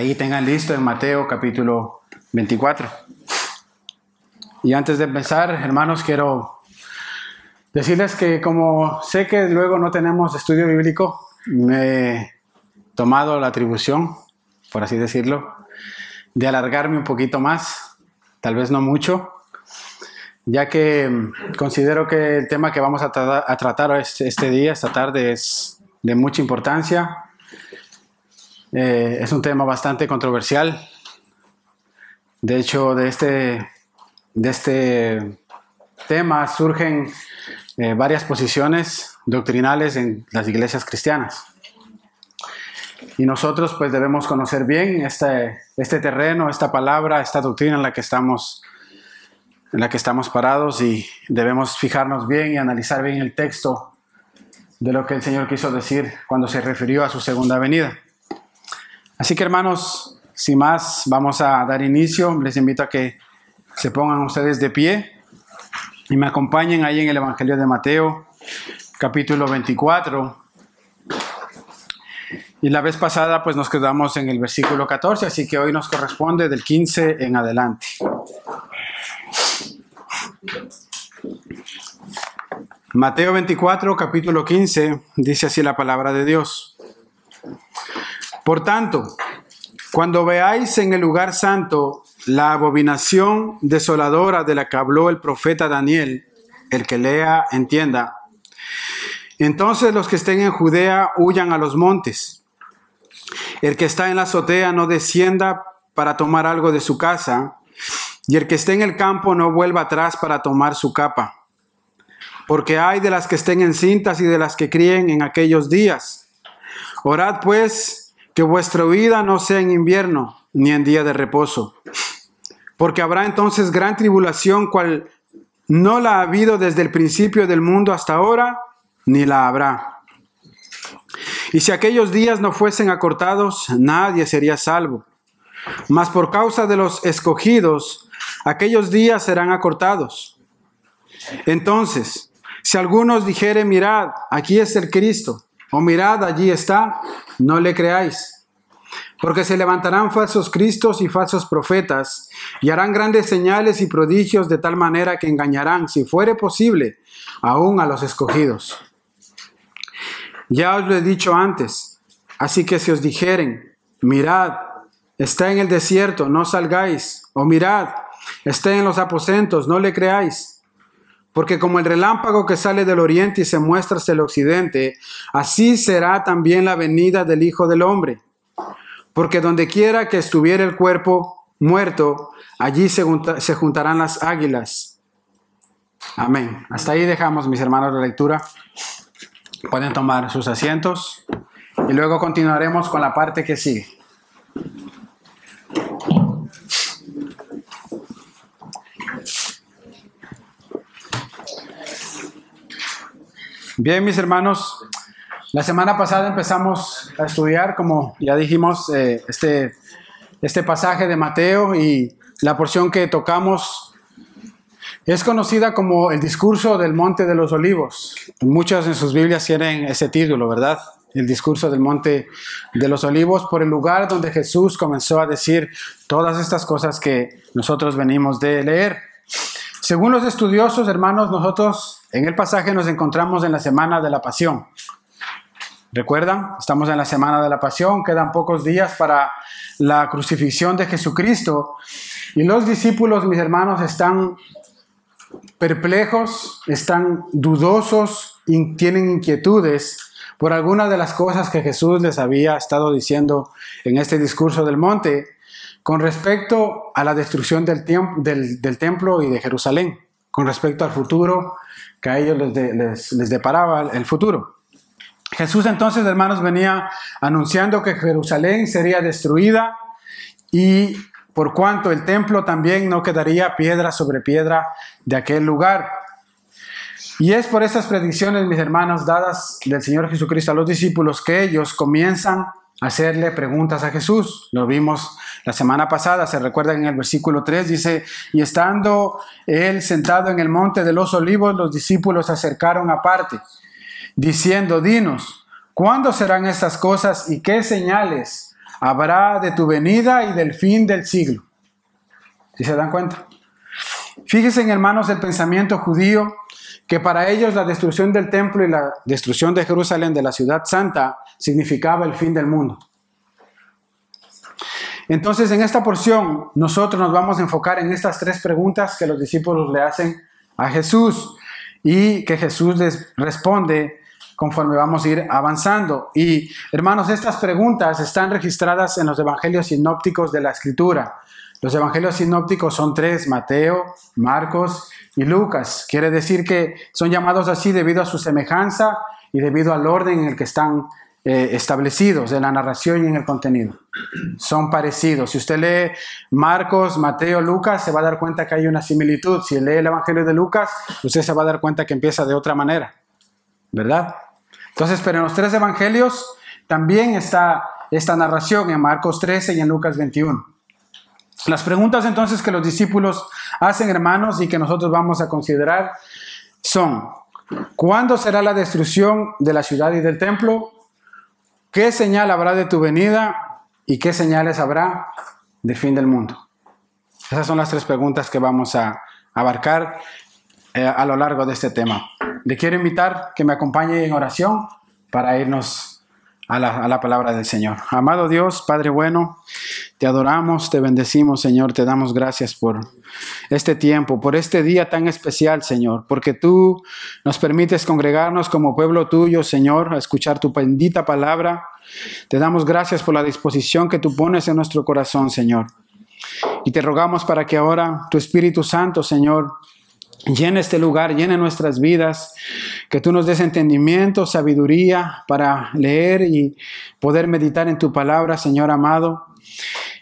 Ahí tengan listo en Mateo capítulo 24. Y antes de empezar, hermanos, quiero decirles que como sé que luego no tenemos estudio bíblico, me he tomado la atribución, por así decirlo, de alargarme un poquito más, tal vez no mucho, ya que considero que el tema que vamos a tratar este día, esta tarde, es de mucha importancia. Es un tema bastante controversial. De hecho, de este tema surgen varias posiciones doctrinales en las iglesias cristianas. Y nosotros pues debemos conocer bien este terreno, esta palabra, esta doctrina en la que estamos parados, y debemos fijarnos bien y analizar bien el texto de lo que el Señor quiso decir cuando se refirió a su segunda venida. Así que, hermanos, sin más, vamos a dar inicio. Les invito a que se pongan ustedes de pie y me acompañen ahí en el Evangelio de Mateo, capítulo 24. Y la vez pasada pues nos quedamos en el versículo 14, así que hoy nos corresponde del 15 en adelante. Mateo 24, capítulo 15, dice así la palabra de Dios. Por tanto, cuando veáis en el lugar santo la abominación desoladora de la que habló el profeta Daniel, el que lea entienda, entonces los que estén en Judea huyan a los montes. El que está en la azotea no descienda para tomar algo de su casa, y el que esté en el campo no vuelva atrás para tomar su capa. Porque hay de las que estén encintas y de las que críen en aquellos días. Orad pues, que vuestra huida no sea en invierno, ni en día de reposo. Porque habrá entonces gran tribulación, cual no la ha habido desde el principio del mundo hasta ahora, ni la habrá. Y si aquellos días no fuesen acortados, nadie sería salvo. Mas por causa de los escogidos, aquellos días serán acortados. Entonces, si algunos dijere, mirad, aquí está el Cristo, o mirad, allí está, no le creáis. Porque se levantarán falsos cristos y falsos profetas, y harán grandes señales y prodigios de tal manera que engañarán, si fuere posible, aún a los escogidos. Ya os lo he dicho antes, así que si os dijeren, mirad, está en el desierto, no salgáis, o mirad, está en los aposentos, no le creáis. Porque como el relámpago que sale del oriente y se muestra hacia el occidente, así será también la venida del Hijo del Hombre. Porque donde quiera que estuviera el cuerpo muerto, allí se juntarán las águilas. Amén. Hasta ahí dejamos, mis hermanos, la lectura. Pueden tomar sus asientos y luego continuaremos con la parte que sigue. Bien, mis hermanos, la semana pasada empezamos a estudiar, como ya dijimos, este pasaje de Mateo, y la porción que tocamos es conocida como el discurso del Monte de los Olivos. Muchas en sus Biblias tienen ese título, ¿verdad? El discurso del Monte de los Olivos, por el lugar donde Jesús comenzó a decir todas estas cosas que nosotros venimos de leer. Según los estudiosos, hermanos, nosotros en el pasaje nos encontramos en la semana de la Pasión. ¿Recuerdan? Estamos en la semana de la Pasión, quedan pocos días para la crucifixión de Jesucristo, y los discípulos, mis hermanos, están perplejos, están dudosos y tienen inquietudes por algunas de las cosas que Jesús les había estado diciendo en este discurso del monte con respecto a la destrucción del templo y de Jerusalén, con respecto al futuro que a ellos les deparaba el futuro. Jesús entonces, hermanos, venía anunciando que Jerusalén sería destruida, y por cuanto el templo también no quedaría piedra sobre piedra de aquel lugar. Y es por estas predicciones, mis hermanos, dadas del Señor Jesucristo a los discípulos, que ellos comienzan a hacerle preguntas a Jesús. Lo vimos la semana pasada, se recuerda en el versículo 3, dice: y estando él sentado en el monte de los olivos, los discípulos se acercaron aparte, diciendo: dinos, ¿cuándo serán estas cosas y qué señales habrá de tu venida y del fin del siglo. ¿Sí se dan cuenta? Fíjense, hermanos, el pensamiento judío, que para ellos la destrucción del templo y la destrucción de Jerusalén, de la ciudad santa, significaba el fin del mundo. Entonces, en esta porción, nosotros nos vamos a enfocar en estas tres preguntas que los discípulos le hacen a Jesús y que Jesús les responde conforme vamos a ir avanzando. Y, hermanos, estas preguntas están registradas en los evangelios sinópticos de la Escritura. Los evangelios sinópticos son tres: Mateo, Marcos y Lucas. Quiere decir que son llamados así debido a su semejanza y debido al orden en el que están establecidos en la narración y en el contenido. Son parecidos. Si usted lee Marcos, Mateo, Lucas, se va a dar cuenta que hay una similitud. Si lee el evangelio de Lucas, usted se va a dar cuenta que empieza de otra manera, ¿verdad? Entonces, pero en los tres evangelios también está esta narración, en Marcos 13 y en Lucas 21. Las preguntas entonces que los discípulos hacen, hermanos, y que nosotros vamos a considerar son: ¿cuándo será la destrucción de la ciudad y del templo? ¿Qué señal habrá de tu venida? ¿Y qué señales habrá del fin del mundo? Esas son las tres preguntas que vamos a abarcar a lo largo de este tema. Le quiero invitar que me acompañe en oración para irnos a la palabra del Señor. Amado Dios, Padre bueno, te adoramos, te bendecimos, Señor, te damos gracias por este tiempo, por este día tan especial, Señor, porque tú nos permites congregarnos como pueblo tuyo, Señor, a escuchar tu bendita palabra. Te damos gracias por la disposición que tú pones en nuestro corazón, Señor. Y te rogamos para que ahora tu Espíritu Santo, Señor, llene este lugar, llene nuestras vidas, que tú nos des entendimiento, sabiduría para leer y poder meditar en tu palabra, Señor amado,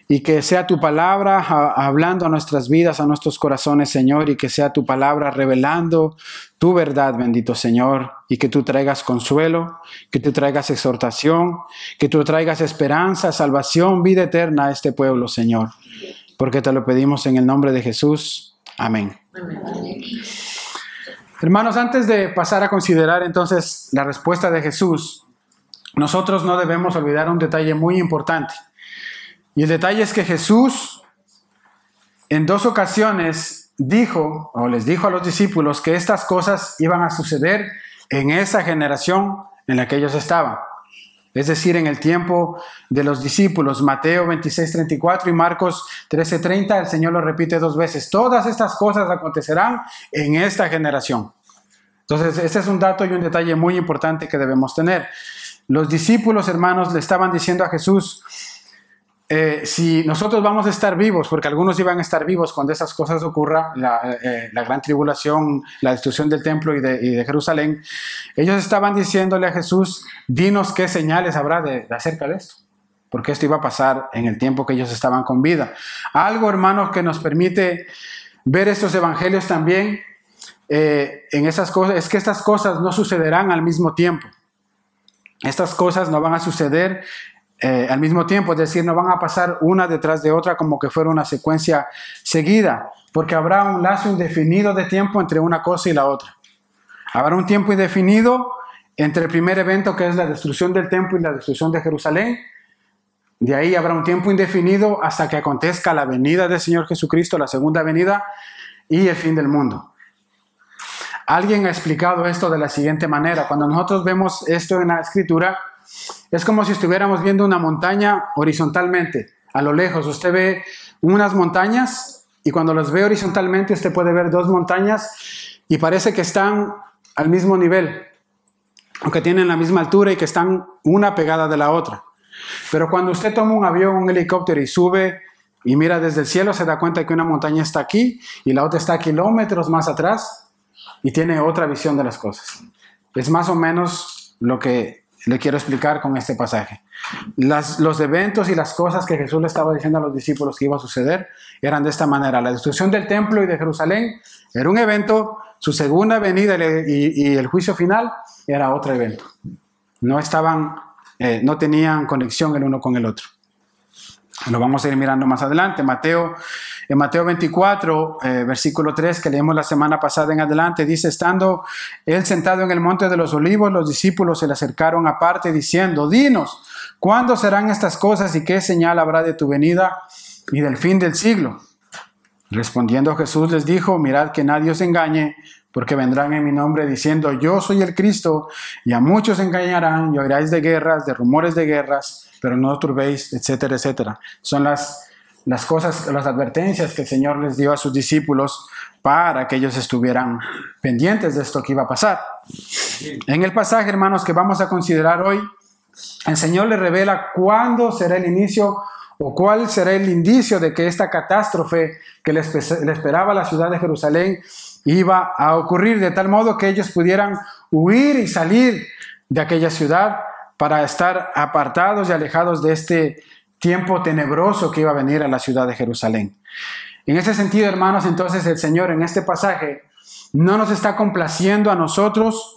y que sea tu palabra hablando a nuestras vidas, a nuestros corazones, Señor, y que sea tu palabra revelando tu verdad, bendito Señor, y que tú traigas consuelo, que tú traigas exhortación, que tú traigas esperanza, salvación, vida eterna a este pueblo, Señor, porque te lo pedimos en el nombre de Jesús. Amén. Hermanos, antes de pasar a considerar entonces la respuesta de Jesús, nosotros no debemos olvidar un detalle muy importante. Y el detalle es que Jesús en dos ocasiones les dijo a los discípulos que estas cosas iban a suceder en esa generación en la que ellos estaban. Es decir, en el tiempo de los discípulos. Mateo 26:34 y Marcos 13:30, el Señor lo repite dos veces. Todas estas cosas acontecerán en esta generación. Entonces, este es un dato y un detalle muy importante que debemos tener. Los discípulos, hermanos, le estaban diciendo a Jesús, si nosotros vamos a estar vivos, porque algunos iban a estar vivos cuando esas cosas ocurran, la gran tribulación, la destrucción del templo y de Jerusalén, ellos estaban diciéndole a Jesús, dinos qué señales habrá acerca de esto, porque esto iba a pasar en el tiempo que ellos estaban con vida. Algo, hermanos, que nos permite ver estos evangelios también en esas cosas, es que estas cosas no sucederán al mismo tiempo. Estas cosas no van a suceder al mismo tiempo, es decir, no van a pasar una detrás de otra como que fuera una secuencia seguida, porque habrá un lazo indefinido de tiempo entre una cosa y la otra. Habrá un tiempo indefinido entre el primer evento, que es la destrucción del templo y la destrucción de Jerusalén. De ahí habrá un tiempo indefinido hasta que acontezca la venida del Señor Jesucristo, la segunda venida y el fin del mundo. Alguien ha explicado esto de la siguiente manera: cuando nosotros vemos esto en la Escritura, es como si estuviéramos viendo una montaña horizontalmente. A lo lejos usted ve unas montañas y cuando las ve horizontalmente usted puede ver dos montañas y parece que están al mismo nivel, aunque tienen la misma altura y que están una pegada de la otra. Pero cuando usted toma un avión, un helicóptero y sube y mira desde el cielo, se da cuenta que una montaña está aquí y la otra está a kilómetros más atrás y tiene otra visión de las cosas. Es más o menos lo que le quiero explicar con este pasaje. Los eventos y las cosas que Jesús le estaba diciendo a los discípulos que iba a suceder eran de esta manera. La destrucción del templo y de Jerusalén era un evento, su segunda venida y el juicio final era otro evento. No tenían conexión el uno con el otro. Lo vamos a ir mirando más adelante. En Mateo 24, versículo 3, que leímos la semana pasada en adelante, dice: estando él sentado en el monte de los olivos, los discípulos se le acercaron aparte diciendo: dinos, ¿cuándo serán estas cosas y qué señal habrá de tu venida y del fin del siglo? Respondiendo Jesús les dijo, mirad que nadie os engañe, porque vendrán en mi nombre diciendo, yo soy el Cristo, y a muchos engañarán, y oiréis de guerras, de rumores de guerras, pero no os turbéis, etcétera, etcétera. Son las cosas, las advertencias que el Señor les dio a sus discípulos para que ellos estuvieran pendientes de esto que iba a pasar. En el pasaje, hermanos, que vamos a considerar hoy, el Señor les revela cuándo será el inicio o cuál será el indicio de que esta catástrofe que le esperaba a la ciudad de Jerusalén iba a ocurrir, de tal modo que ellos pudieran huir y salir de aquella ciudad para estar apartados y alejados de este tiempo tenebroso que iba a venir a la ciudad de Jerusalén. En ese sentido, hermanos, entonces el Señor en este pasaje no nos está complaciendo a nosotros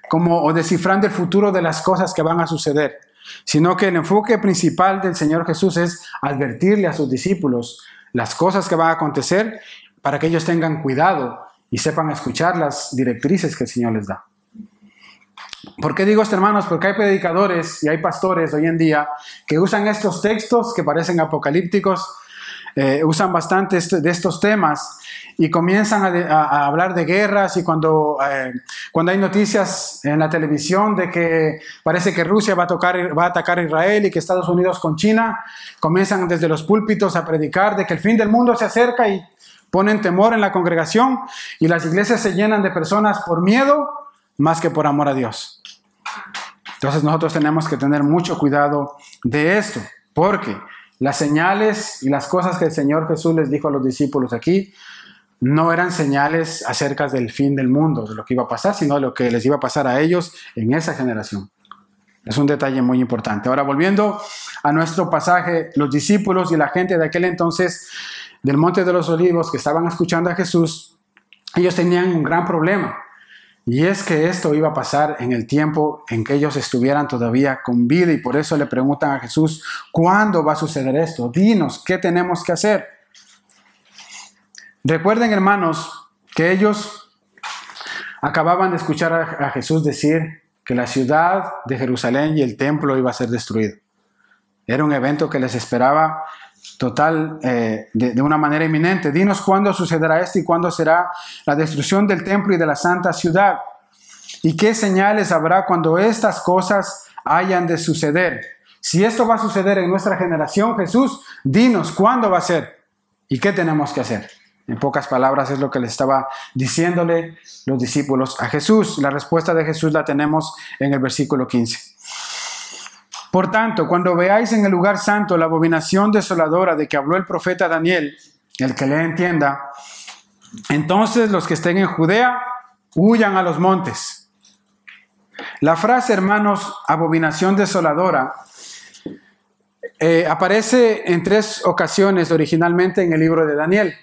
o descifrando el futuro de las cosas que van a suceder, sino que el enfoque principal del Señor Jesús es advertirle a sus discípulos las cosas que van a acontecer para que ellos tengan cuidado y sepan escuchar las directrices que el Señor les da. ¿Por qué digo esto, hermanos? Porque hay predicadores y hay pastores hoy en día que usan estos textos que parecen apocalípticos, usan bastante de estos temas y comienzan a hablar de guerras, y cuando hay noticias en la televisión de que parece que Rusia va a atacar a Israel y que Estados Unidos con China, comienzan desde los púlpitos a predicar de que el fin del mundo se acerca y ponen temor en la congregación, y las iglesias se llenan de personas por miedo más que por amor a Dios. Entonces nosotros tenemos que tener mucho cuidado de esto, porque las señales y las cosas que el Señor Jesús les dijo a los discípulos aquí no eran señales acerca del fin del mundo, de lo que iba a pasar, sino de lo que les iba a pasar a ellos en esa generación. Es un detalle muy importante. Ahora, volviendo a nuestro pasaje, los discípulos y la gente de aquel entonces del Monte de los Olivos que estaban escuchando a Jesús, ellos tenían un gran problema. Y es que esto iba a pasar en el tiempo en que ellos estuvieran todavía con vida, y por eso le preguntan a Jesús, ¿cuándo va a suceder esto? Dinos, ¿qué tenemos que hacer? Recuerden, hermanos, que ellos acababan de escuchar a Jesús decir que la ciudad de Jerusalén y el templo iba a ser destruido. Era un evento que les esperaba de una manera inminente. Dinos cuándo sucederá esto y cuándo será la destrucción del templo y de la santa ciudad. ¿Y qué señales habrá cuando estas cosas hayan de suceder? Si esto va a suceder en nuestra generación, Jesús, dinos cuándo va a ser y qué tenemos que hacer. En pocas palabras es lo que le estaba diciéndole los discípulos a Jesús. La respuesta de Jesús la tenemos en el versículo 15. Por tanto, cuando veáis en el lugar santo la abominación desoladora de que habló el profeta Daniel, el que le entienda, entonces los que estén en Judea huyan a los montes. La frase, hermanos, abominación desoladora, aparece en 3 ocasiones originalmente en el libro de Daniel.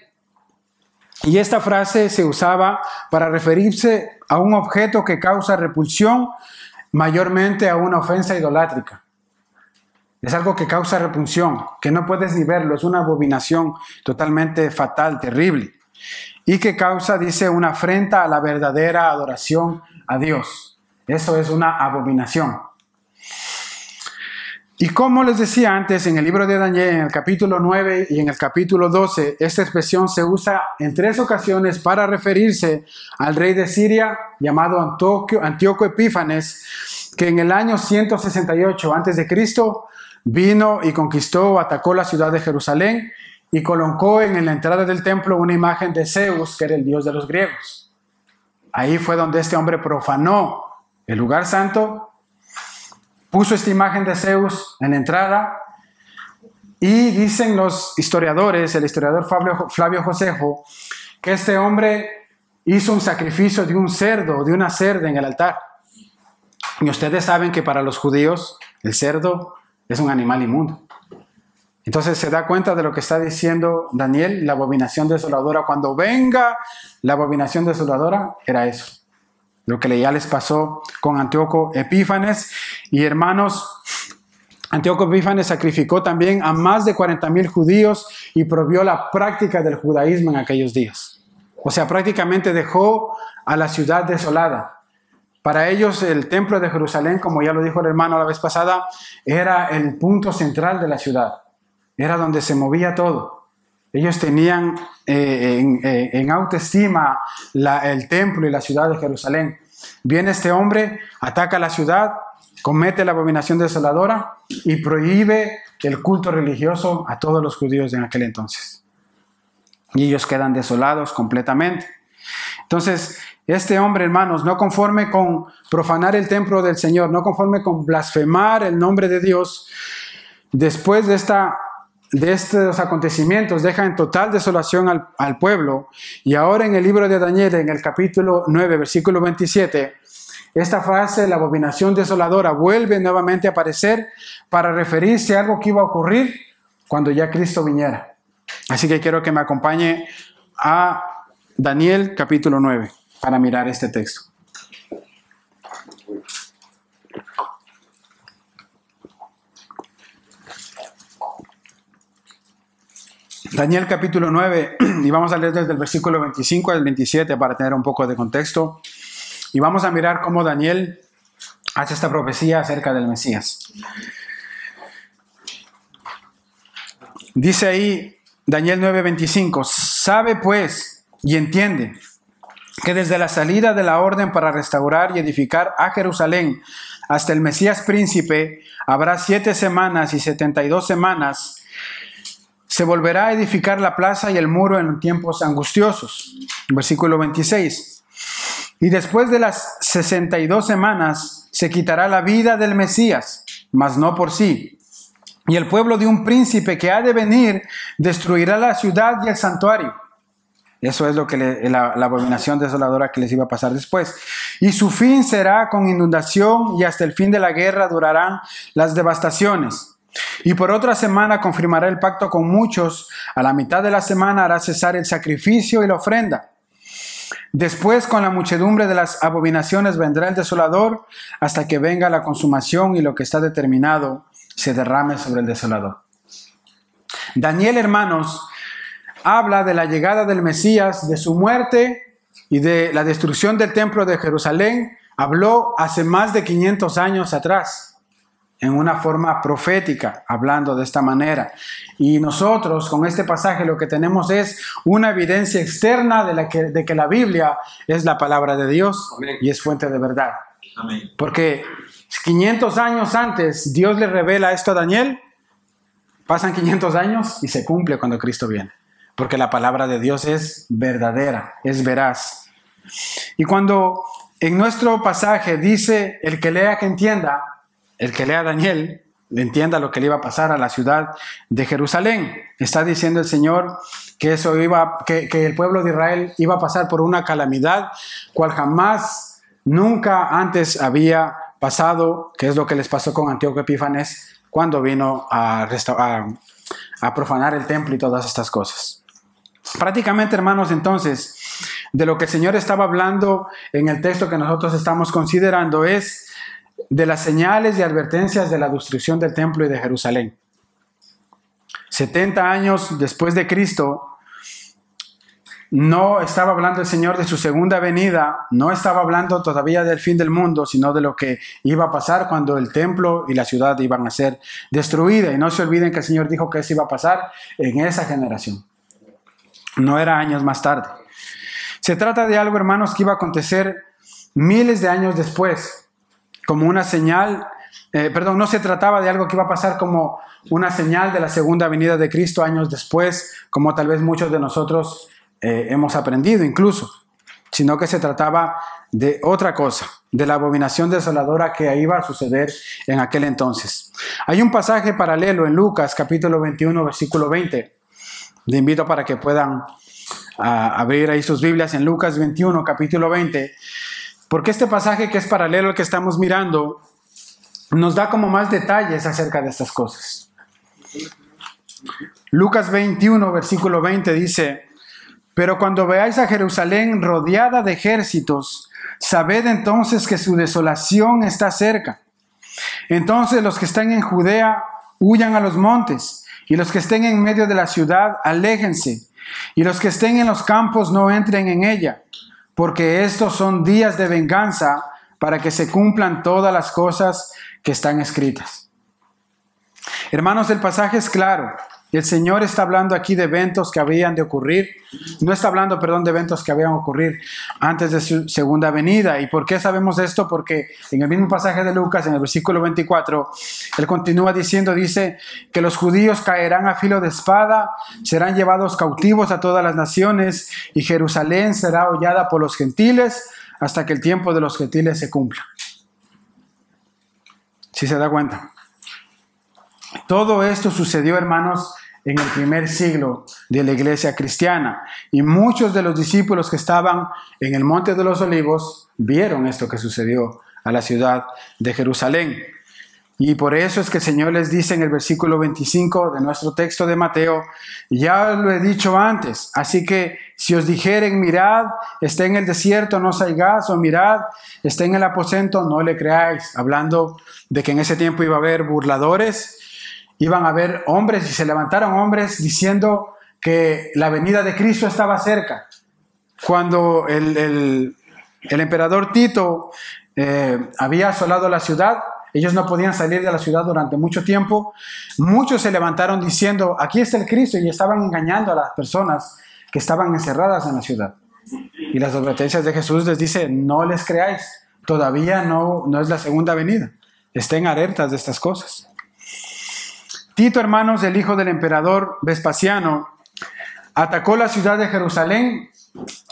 Y esta frase se usaba para referirse a un objeto que causa repulsión, mayormente a una ofensa idolátrica. Es algo que causa repulsión, que no puedes ni verlo, es una abominación totalmente fatal, terrible. Y que causa, dice, una afrenta a la verdadera adoración a Dios. Eso es una abominación. Y como les decía antes, en el libro de Daniel, en el capítulo 9 y en el capítulo 12, esta expresión se usa en 3 ocasiones para referirse al rey de Siria llamado Antíoco Epífanes, que en el año 168 a.C. vino y conquistó, atacó la ciudad de Jerusalén y colocó en la entrada del templo una imagen de Zeus, que era el dios de los griegos. Ahí fue donde este hombre profanó el lugar santo, puso esta imagen de Zeus en la entrada, y dicen los historiadores, el historiador Flavio Josefo, que este hombre hizo un sacrificio de un cerdo, de una cerda en el altar. Y ustedes saben que para los judíos el cerdo es un animal inmundo. Entonces se da cuenta de lo que está diciendo Daniel, la abominación desoladora. Cuando venga la abominación desoladora, era eso. Lo que ya les pasó con Antíoco Epífanes. Y hermanos, Antíoco Epífanes sacrificó también a más de 40,000 judíos y prohibió la práctica del judaísmo en aquellos días. O sea, prácticamente dejó a la ciudad desolada. Para ellos el templo de Jerusalén, como ya lo dijo el hermano la vez pasada, era el punto central de la ciudad. Era donde se movía todo. Ellos tenían en autoestima el templo y la ciudad de Jerusalén. Viene este hombre, ataca la ciudad, comete la abominación desoladora y prohíbe el culto religioso a todos los judíos en aquel entonces. Y ellos quedan desolados completamente. Entonces, este hombre, hermanos, no conforme con profanar el templo del Señor, no conforme con blasfemar el nombre de Dios, después de estos acontecimientos deja en total desolación al pueblo. Y ahora en el libro de Daniel, en el capítulo 9, versículo 27, esta frase, la abominación desoladora, vuelve nuevamente a aparecer para referirse a algo que iba a ocurrir cuando ya Cristo viniera. Así que quiero que me acompañe a Daniel capítulo 9 para mirar este texto. Daniel capítulo 9, y vamos a leer desde el versículo 25 al 27 para tener un poco de contexto. Y vamos a mirar cómo Daniel hace esta profecía acerca del Mesías. Dice ahí Daniel 9:25, sabe pues y entiende que desde la salida de la orden para restaurar y edificar a Jerusalén hasta el Mesías príncipe habrá 7 semanas y 72 semanas. Se volverá a edificar la plaza y el muro en tiempos angustiosos. Versículo 26. Y después de las 62 semanas se quitará la vida del Mesías, mas no por sí. Y el pueblo de un príncipe que ha de venir destruirá la ciudad y el santuario. Eso es lo que la abominación desoladora que les iba a pasar después. Y su fin será con inundación y hasta el fin de la guerra durarán las devastaciones. Y por otra semana confirmará el pacto con muchos. A la mitad de la semana hará cesar el sacrificio y la ofrenda. Después, con la muchedumbre de las abominaciones, vendrá el desolador hasta que venga la consumación y lo que está determinado se derrame sobre el desolador. Daniel, hermanos, habla de la llegada del Mesías, de su muerte y de la destrucción del templo de Jerusalén. Habló hace más de 500 años atrás, en una forma profética, hablando de esta manera. Y nosotros con este pasaje lo que tenemos es una evidencia externa de que la Biblia es la palabra de Dios. Amén. Y es fuente de verdad. Amén. Porque 500 años antes Dios le revela esto a Daniel, pasan 500 años y se cumple cuando Cristo viene. Porque la palabra de Dios es verdadera, es veraz. Y cuando en nuestro pasaje dice el que lea que entienda, el que lea Daniel, entienda lo que le iba a pasar a la ciudad de Jerusalén. Está diciendo el Señor que que el pueblo de Israel iba a pasar por una calamidad cual jamás, nunca antes había pasado, que es lo que les pasó con Antíoco Epífanes cuando vino a profanar el templo y todas estas cosas. Prácticamente, hermanos, entonces, de lo que el Señor estaba hablando en el texto que nosotros estamos considerando es de las señales y advertencias de la destrucción del templo y de Jerusalén. 70 años después de Cristo, no estaba hablando el Señor de su segunda venida, no estaba hablando todavía del fin del mundo, sino de lo que iba a pasar cuando el templo y la ciudad iban a ser destruidas. Y no se olviden que el Señor dijo que eso iba a pasar en esa generación. No era años más tarde. Se trata de algo, hermanos, que iba a acontecer miles de años después, como una señal, no se trataba de algo que iba a pasar como una señal de la segunda venida de Cristo años después, como tal vez muchos de nosotros hemos aprendido incluso, sino que se trataba de otra cosa, de la abominación desoladora que iba a suceder en aquel entonces. Hay un pasaje paralelo en Lucas capítulo 21, versículo 20. Les invito para que puedan abrir ahí sus Biblias en Lucas 21, capítulo 20, porque este pasaje que es paralelo al que estamos mirando nos da como más detalles acerca de estas cosas. Lucas 21, versículo 20 dice: pero cuando veáis a Jerusalén rodeada de ejércitos, sabed entonces que su desolación está cerca. Entonces los que están en Judea huyan a los montes, y los que estén en medio de la ciudad aléjense, y los que estén en los campos no entren en ella, porque estos son días de venganza, para que se cumplan todas las cosas que están escritas. Hermanos, el pasaje es claro. El Señor está hablando aquí de eventos que habían de ocurrir. No está hablando, de eventos que habían de ocurrir antes de su segunda venida. ¿Y por qué sabemos esto? Porque en el mismo pasaje de Lucas, en el versículo 24, Él continúa diciendo, dice que los judíos caerán a filo de espada, serán llevados cautivos a todas las naciones y Jerusalén será hollada por los gentiles hasta que el tiempo de los gentiles se cumpla. ¿Sí se da cuenta? Todo esto sucedió, hermanos, en el primer siglo de la iglesia cristiana. Y muchos de los discípulos que estaban en el Monte de los Olivos vieron esto que sucedió a la ciudad de Jerusalén. Y por eso es que el Señor les dice en el versículo 25 de nuestro texto de Mateo, ya lo he dicho antes, así que si os dijeren, mirad, está en el desierto, no salgáis, o mirad, está en el aposento, no le creáis. Hablando de que en ese tiempo iba a haber burladores, iban a haber hombres, y se levantaron hombres diciendo que la venida de Cristo estaba cerca. Cuando el emperador Tito había asolado la ciudad, ellos no podían salir de la ciudad durante mucho tiempo. Muchos se levantaron diciendo, aquí está el Cristo, y estaban engañando a las personas que estaban encerradas en la ciudad. Y las advertencias de Jesús les dice, no les creáis, todavía no es la segunda venida. Estén alertas de estas cosas. Tito, hermanos, el hijo del emperador Vespasiano, atacó la ciudad de Jerusalén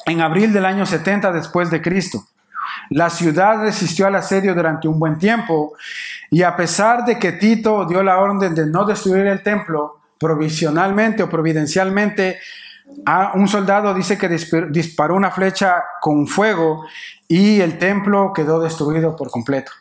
en abril del año 70 después de Cristo. La ciudad resistió al asedio durante un buen tiempo, y a pesar de que Tito dio la orden de no destruir el templo, provisionalmente o providencialmente, a un soldado dice que disparó una flecha con fuego y el templo quedó destruido por completo.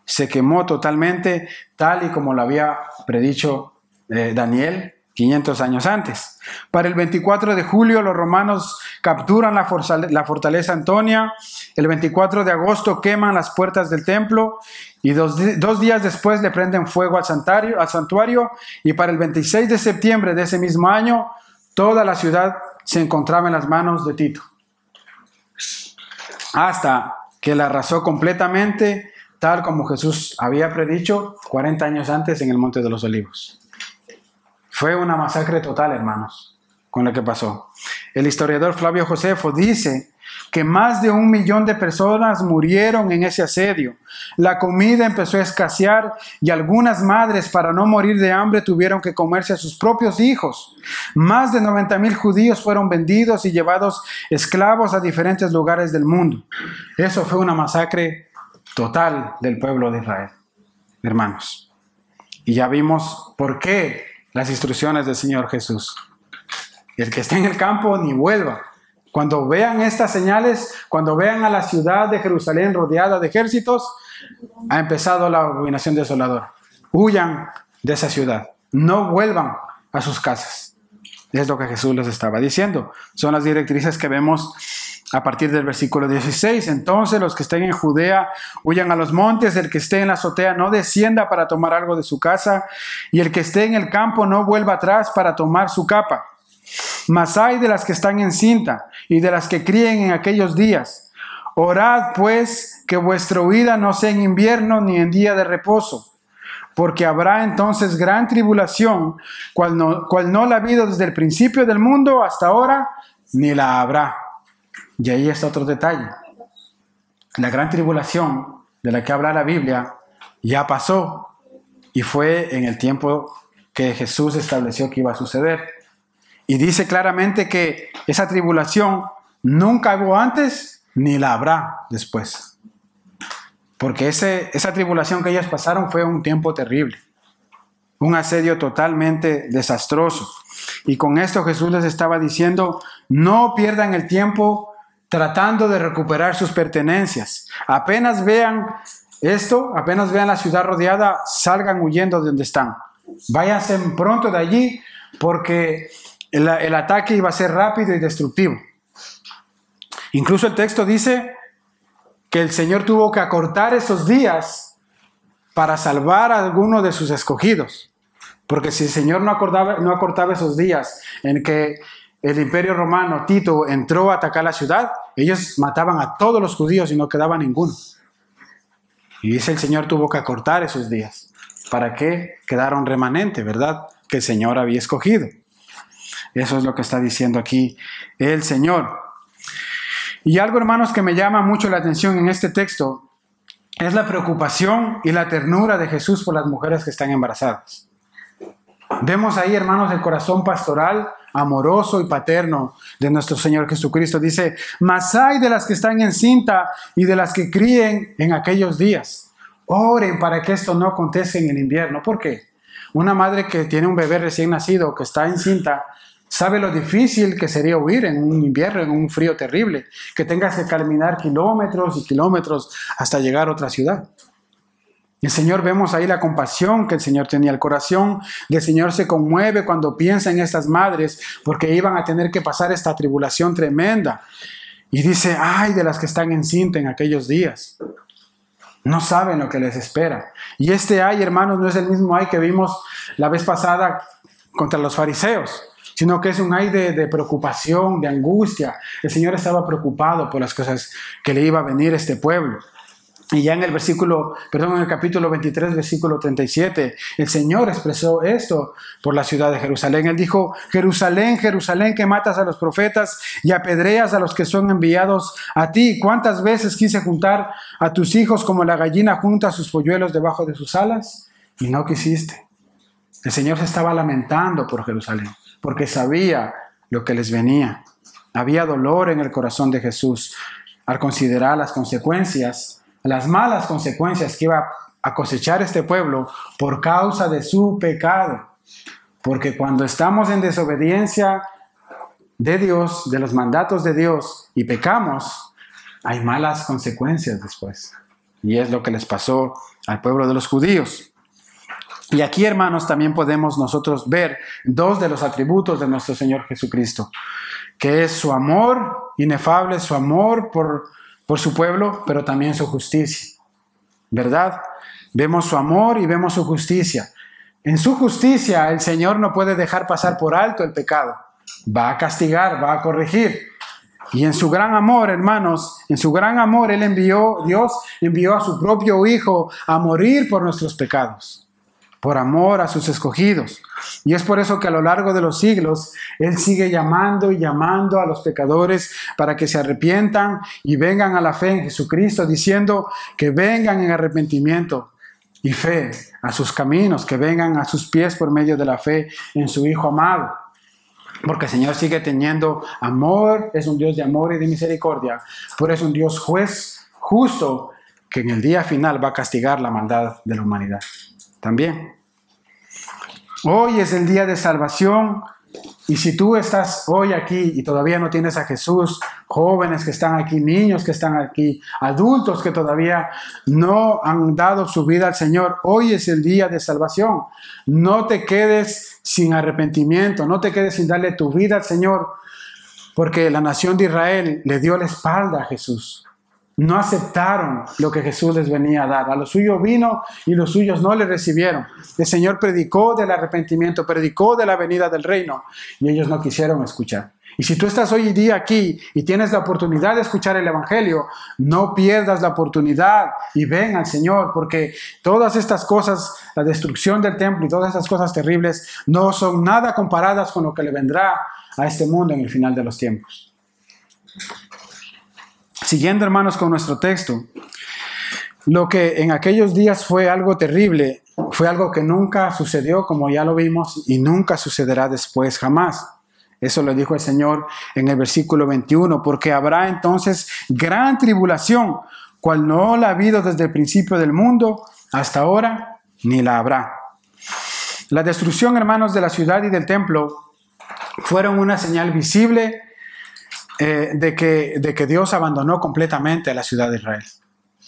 Se quemó totalmente, tal y como lo había predicho Daniel 500 años antes. Para el 24 de julio los romanos capturan la fortaleza Antonia. El 24 de agosto queman las puertas del templo y dos días después le prenden fuego al santuario. Y para el 26 de septiembre de ese mismo año, toda la ciudad se encontraba en las manos de Tito, hasta que la arrasó completamente, tal como Jesús había predicho 40 años antes en el Monte de los Olivos. Fue una masacre total, hermanos, con lo que pasó. El historiador Flavio Josefo dice que más de 1 millón de personas murieron en ese asedio. La comida empezó a escasear y algunas madres, para no morir de hambre, tuvieron que comerse a sus propios hijos. Más de 90,000 judíos fueron vendidos y llevados esclavos a diferentes lugares del mundo. Eso fue una masacre total del pueblo de Israel, hermanos. Y ya vimos por qué las instrucciones del Señor Jesús. El que esté en el campo ni vuelva. Cuando vean estas señales, cuando vean a la ciudad de Jerusalén rodeada de ejércitos, ha empezado la abominación desoladora. Huyan de esa ciudad. No vuelvan a sus casas. Es lo que Jesús les estaba diciendo. Son las directrices que vemos a partir del versículo 16. Entonces los que estén en Judea huyan a los montes, el que esté en la azotea no descienda para tomar algo de su casa, y el que esté en el campo no vuelva atrás para tomar su capa. Mas hay de las que están en cinta y de las que críen en aquellos días. Orad pues que vuestra huida no sea en invierno ni en día de reposo, porque habrá entonces gran tribulación, cual no la ha habido desde el principio del mundo hasta ahora, ni la habrá. Y ahí está otro detalle. La gran tribulación de la que habla la Biblia ya pasó, y fue en el tiempo que Jesús estableció que iba a suceder. Y dice claramente que esa tribulación nunca hubo antes ni la habrá después. Porque esa tribulación que ellos pasaron fue un tiempo terrible. Un asedio totalmente desastroso. Y con esto Jesús les estaba diciendo, no pierdan el tiempo tratando de recuperar sus pertenencias. Apenas vean esto, apenas vean la ciudad rodeada, salgan huyendo de donde están. Váyanse pronto de allí, porque el ataque iba a ser rápido y destructivo. Incluso el texto dice que el Señor tuvo que acortar esos días para salvar a alguno de sus escogidos. Porque si el Señor no acortaba esos días en que el imperio romano, Tito, entró a atacar la ciudad, ellos mataban a todos los judíos y no quedaba ninguno. Y dice el Señor tuvo que acortar esos días. ¿Para qué? Quedaron remanente, ¿verdad? Que el Señor había escogido. Eso es lo que está diciendo aquí el Señor. Y algo, hermanos, que me llama mucho la atención en este texto es la preocupación y la ternura de Jesús por las mujeres que están embarazadas. Vemos ahí, hermanos, el corazón pastoral, amoroso y paterno de nuestro Señor Jesucristo. Dice, mas hay de las que están encinta y de las que críen en aquellos días. Oren para que esto no acontezca en el invierno. ¿Por qué? Una madre que tiene un bebé recién nacido, que está encinta, sabe lo difícil que sería huir en un invierno, en un frío terrible, que tengas que caminar kilómetros y kilómetros hasta llegar a otra ciudad. El Señor, vemos ahí la compasión que el Señor tenía. El corazón del Señor se conmueve cuando piensa en estas madres, porque iban a tener que pasar esta tribulación tremenda. Y dice, ay de las que están encinta en aquellos días. No saben lo que les espera. Y este ay, hermanos, no es el mismo ay que vimos la vez pasada contra los fariseos, sino que es un ay de preocupación, de angustia. El Señor estaba preocupado por las cosas que le iba a venir a este pueblo. Y ya en el capítulo 23, versículo 37, el Señor expresó esto por la ciudad de Jerusalén. Él dijo, Jerusalén, Jerusalén, que matas a los profetas y apedreas a los que son enviados a ti. ¿Cuántas veces quise juntar a tus hijos como la gallina junta sus polluelos debajo de sus alas? Y no quisiste. El Señor se estaba lamentando por Jerusalén, porque sabía lo que les venía. Había dolor en el corazón de Jesús al considerar las consecuencias, las malas consecuencias que iba a cosechar este pueblo por causa de su pecado. Porque cuando estamos en desobediencia de Dios, de los mandatos de Dios, y pecamos, hay malas consecuencias después. Y es lo que les pasó al pueblo de los judíos. Y aquí, hermanos, también podemos nosotros ver dos de los atributos de nuestro Señor Jesucristo, que es su amor inefable, su amor por su pueblo, pero también su justicia, ¿verdad? Vemos su amor y vemos su justicia. En su justicia, el Señor no puede dejar pasar por alto el pecado. Va a castigar, va a corregir. Y en su gran amor, hermanos, en su gran amor, Dios envió a su propio Hijo a morir por nuestros pecados, por amor a sus escogidos. Y es por eso que a lo largo de los siglos, Él sigue llamando y llamando a los pecadores para que se arrepientan y vengan a la fe en Jesucristo, diciendo que vengan en arrepentimiento y fe a sus caminos, que vengan a sus pies por medio de la fe en su Hijo amado. Porque el Señor sigue teniendo amor, es un Dios de amor y de misericordia, pero es un Dios juez justo que en el día final va a castigar la maldad de la humanidad. También. Hoy es el día de salvación, y si tú estás hoy aquí y todavía no tienes a Jesús, jóvenes que están aquí, niños que están aquí, adultos que todavía no han dado su vida al Señor, hoy es el día de salvación. No te quedes sin arrepentimiento, no te quedes sin darle tu vida al Señor, porque la nación de Israel le dio la espalda a Jesús. No aceptaron lo que Jesús les venía a dar. A los suyos vino y los suyos no le recibieron. El Señor predicó del arrepentimiento, predicó de la venida del reino, y ellos no quisieron escuchar. Y si tú estás hoy día aquí y tienes la oportunidad de escuchar el Evangelio, no pierdas la oportunidad y ven al Señor, porque todas estas cosas, la destrucción del templo y todas estas cosas terribles, no son nada comparadas con lo que le vendrá a este mundo en el final de los tiempos. Siguiendo, hermanos, con nuestro texto, lo que en aquellos días fue algo terrible, fue algo que nunca sucedió, como ya lo vimos, y nunca sucederá después, jamás. Eso lo dijo el Señor en el versículo 21, porque habrá entonces gran tribulación, cual no la ha habido desde el principio del mundo hasta ahora, ni la habrá. La destrucción, hermanos, de la ciudad y del templo fueron una señal visible de que Dios abandonó completamente a la ciudad de Israel.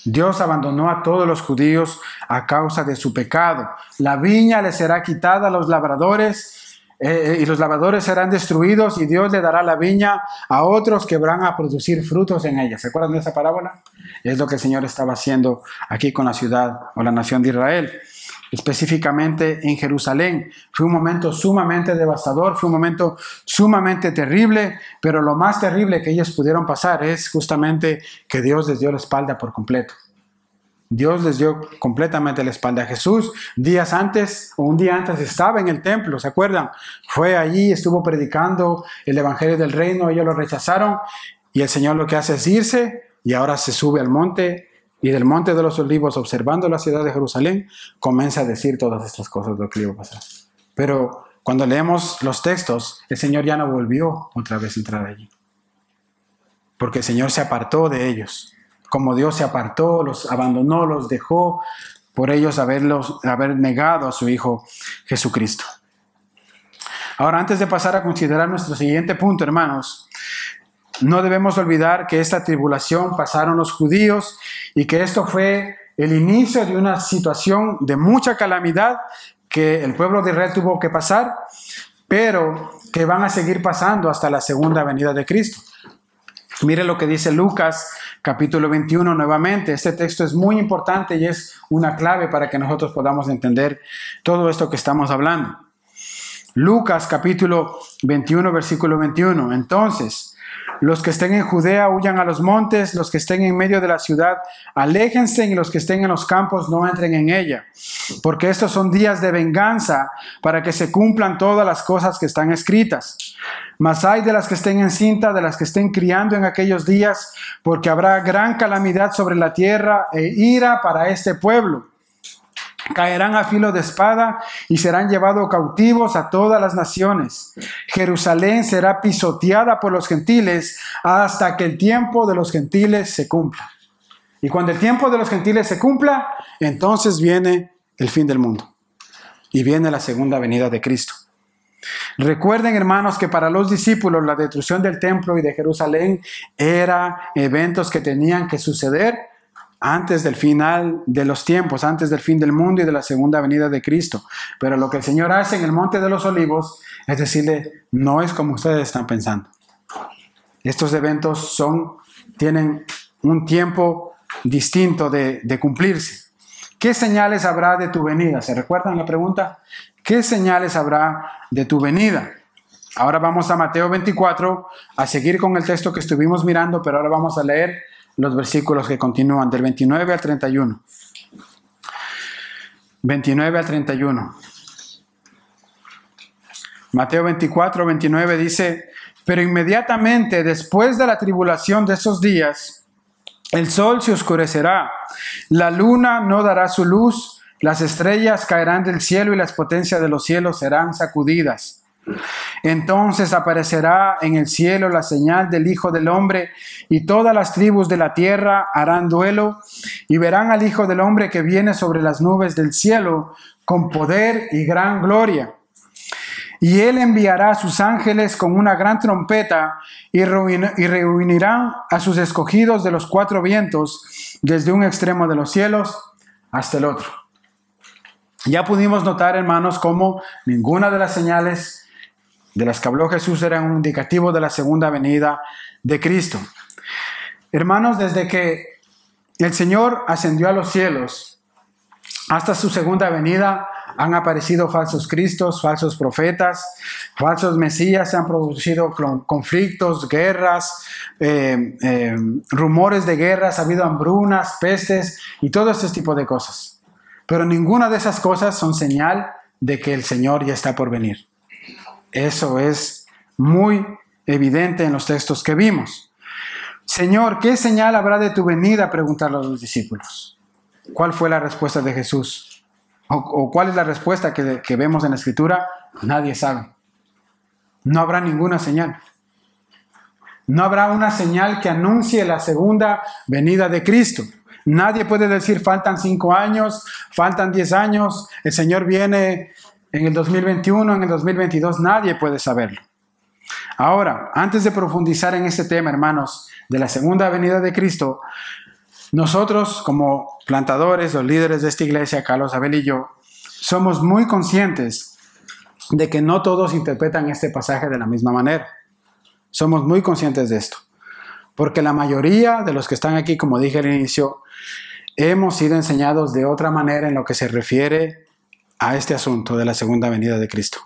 Dios abandonó a todos los judíos a causa de su pecado. La viña le será quitada a los labradores y los labradores serán destruidos, y Dios le dará la viña a otros que van a producir frutos en ella. ¿Se acuerdan de esa parábola? Es lo que el Señor estaba haciendo aquí con la ciudad o la nación de Israel. Específicamente en Jerusalén. Fue un momento sumamente devastador, fue un momento sumamente terrible, pero lo más terrible que ellos pudieron pasar es justamente que Dios les dio la espalda por completo. Dios les dio completamente la espalda a Jesús. Días antes, o un día antes, estaba en el templo, ¿se acuerdan? Fue allí, estuvo predicando el evangelio del reino, ellos lo rechazaron, y el Señor lo que hace es irse, y ahora se sube al monte, y del monte de los olivos, observando la ciudad de Jerusalén, comienza a decir todas estas cosas, lo que iba a pasar. Pero cuando leemos los textos, el Señor ya no volvió otra vez a entrar allí, porque el Señor se apartó de ellos. Como Dios se apartó, los abandonó, los dejó, por ellos haber negado a su Hijo Jesucristo. Ahora, antes de pasar a considerar nuestro siguiente punto, hermanos, no debemos olvidar que esta tribulación pasaron los judíos y que esto fue el inicio de una situación de mucha calamidad que el pueblo de Israel tuvo que pasar, pero que van a seguir pasando hasta la segunda venida de Cristo. Mire lo que dice Lucas, capítulo 21 nuevamente. Este texto es muy importante y es una clave para que nosotros podamos entender todo esto que estamos hablando. Lucas, capítulo 21, versículo 21. Entonces, los que estén en Judea huyan a los montes, los que estén en medio de la ciudad, aléjense, y los que estén en los campos no entren en ella, porque estos son días de venganza para que se cumplan todas las cosas que están escritas. Mas hay de las que estén encinta, de las que estén criando en aquellos días, porque habrá gran calamidad sobre la tierra e ira para este pueblo. Caerán a filo de espada y serán llevados cautivos a todas las naciones. Jerusalén será pisoteada por los gentiles hasta que el tiempo de los gentiles se cumpla. Y cuando el tiempo de los gentiles se cumpla, entonces viene el fin del mundo. Y viene la segunda venida de Cristo. Recuerden, hermanos, que para los discípulos la destrucción del templo y de Jerusalén era eventos que tenían que suceder antes del final de los tiempos, antes del fin del mundo y de la segunda venida de Cristo. Pero lo que el Señor hace en el Monte de los Olivos es decirle, no es como ustedes están pensando. Estos eventos tienen un tiempo distinto de cumplirse. ¿Qué señales habrá de tu venida? ¿Se recuerdan la pregunta? ¿Qué señales habrá de tu venida? Ahora vamos a Mateo 24, a seguir con el texto que estuvimos mirando, pero ahora vamos a leer los versículos que continúan del 29 al 31. 29 al 31. Mateo 24, 29 dice, pero inmediatamente después de la tribulación de esos días, el sol se oscurecerá, la luna no dará su luz, las estrellas caerán del cielo y las potencias de los cielos serán sacudidas. Entonces aparecerá en el cielo la señal del Hijo del Hombre, y todas las tribus de la tierra harán duelo y verán al Hijo del Hombre que viene sobre las nubes del cielo con poder y gran gloria. Y él enviará a sus ángeles con una gran trompeta y reunirán a sus escogidos de los cuatro vientos, desde un extremo de los cielos hasta el otro. Ya pudimos notar, hermanos, cómo ninguna de las señales de las que habló Jesús era un indicativo de la segunda venida de Cristo. Hermanos, desde que el Señor ascendió a los cielos hasta su segunda venida, han aparecido falsos cristos, falsos profetas, falsos mesías, se han producido conflictos, guerras, rumores de guerras, ha habido hambrunas, pestes y todo este tipo de cosas. Pero ninguna de esas cosas son señal de que el Señor ya está por venir. Eso es muy evidente en los textos que vimos. Señor, ¿qué señal habrá de tu venida? Preguntaron a los discípulos. ¿Cuál fue la respuesta de Jesús? ¿O cuál es la respuesta que vemos en la Escritura? Nadie sabe. No habrá ninguna señal. No habrá una señal que anuncie la segunda venida de Cristo. Nadie puede decir, faltan 5 años, faltan 10 años, el Señor viene en el 2021, en el 2022, nadie puede saberlo. Ahora, antes de profundizar en este tema, hermanos, de la segunda venida de Cristo, nosotros como plantadores o líderes de esta iglesia, Carlos, Abel y yo, somos muy conscientes de que no todos interpretan este pasaje de la misma manera. Somos muy conscientes de esto. Porque la mayoría de los que están aquí, como dije al inicio, hemos sido enseñados de otra manera en lo que se refiere a este asunto de la segunda venida de Cristo.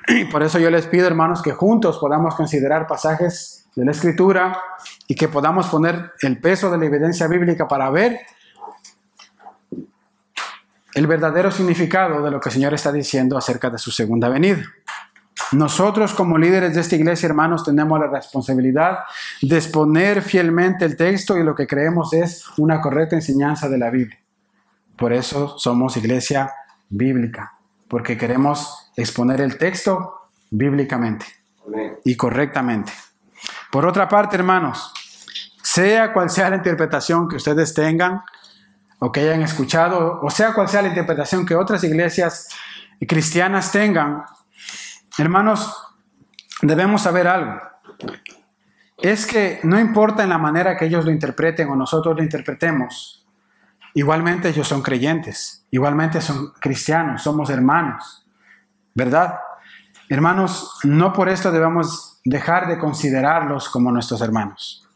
Y por eso yo les pido, hermanos, que juntos podamos considerar pasajes de la Escritura y que podamos poner el peso de la evidencia bíblica para ver el verdadero significado de lo que el Señor está diciendo acerca de su segunda venida. Nosotros como líderes de esta iglesia, hermanos, tenemos la responsabilidad de exponer fielmente el texto y lo que creemos es una correcta enseñanza de la Biblia. Por eso somos iglesia bíblica, porque queremos exponer el texto bíblicamente y correctamente. Por otra parte, hermanos, sea cual sea la interpretación que ustedes tengan o que hayan escuchado, o sea cual sea la interpretación que otras iglesias cristianas tengan, hermanos, debemos saber algo. Es que no importa en la manera que ellos lo interpreten o nosotros lo interpretemos, igualmente ellos son creyentes, igualmente son cristianos, somos hermanos, ¿verdad? Hermanos, no por esto debemos dejar de considerarlos como nuestros hermanos.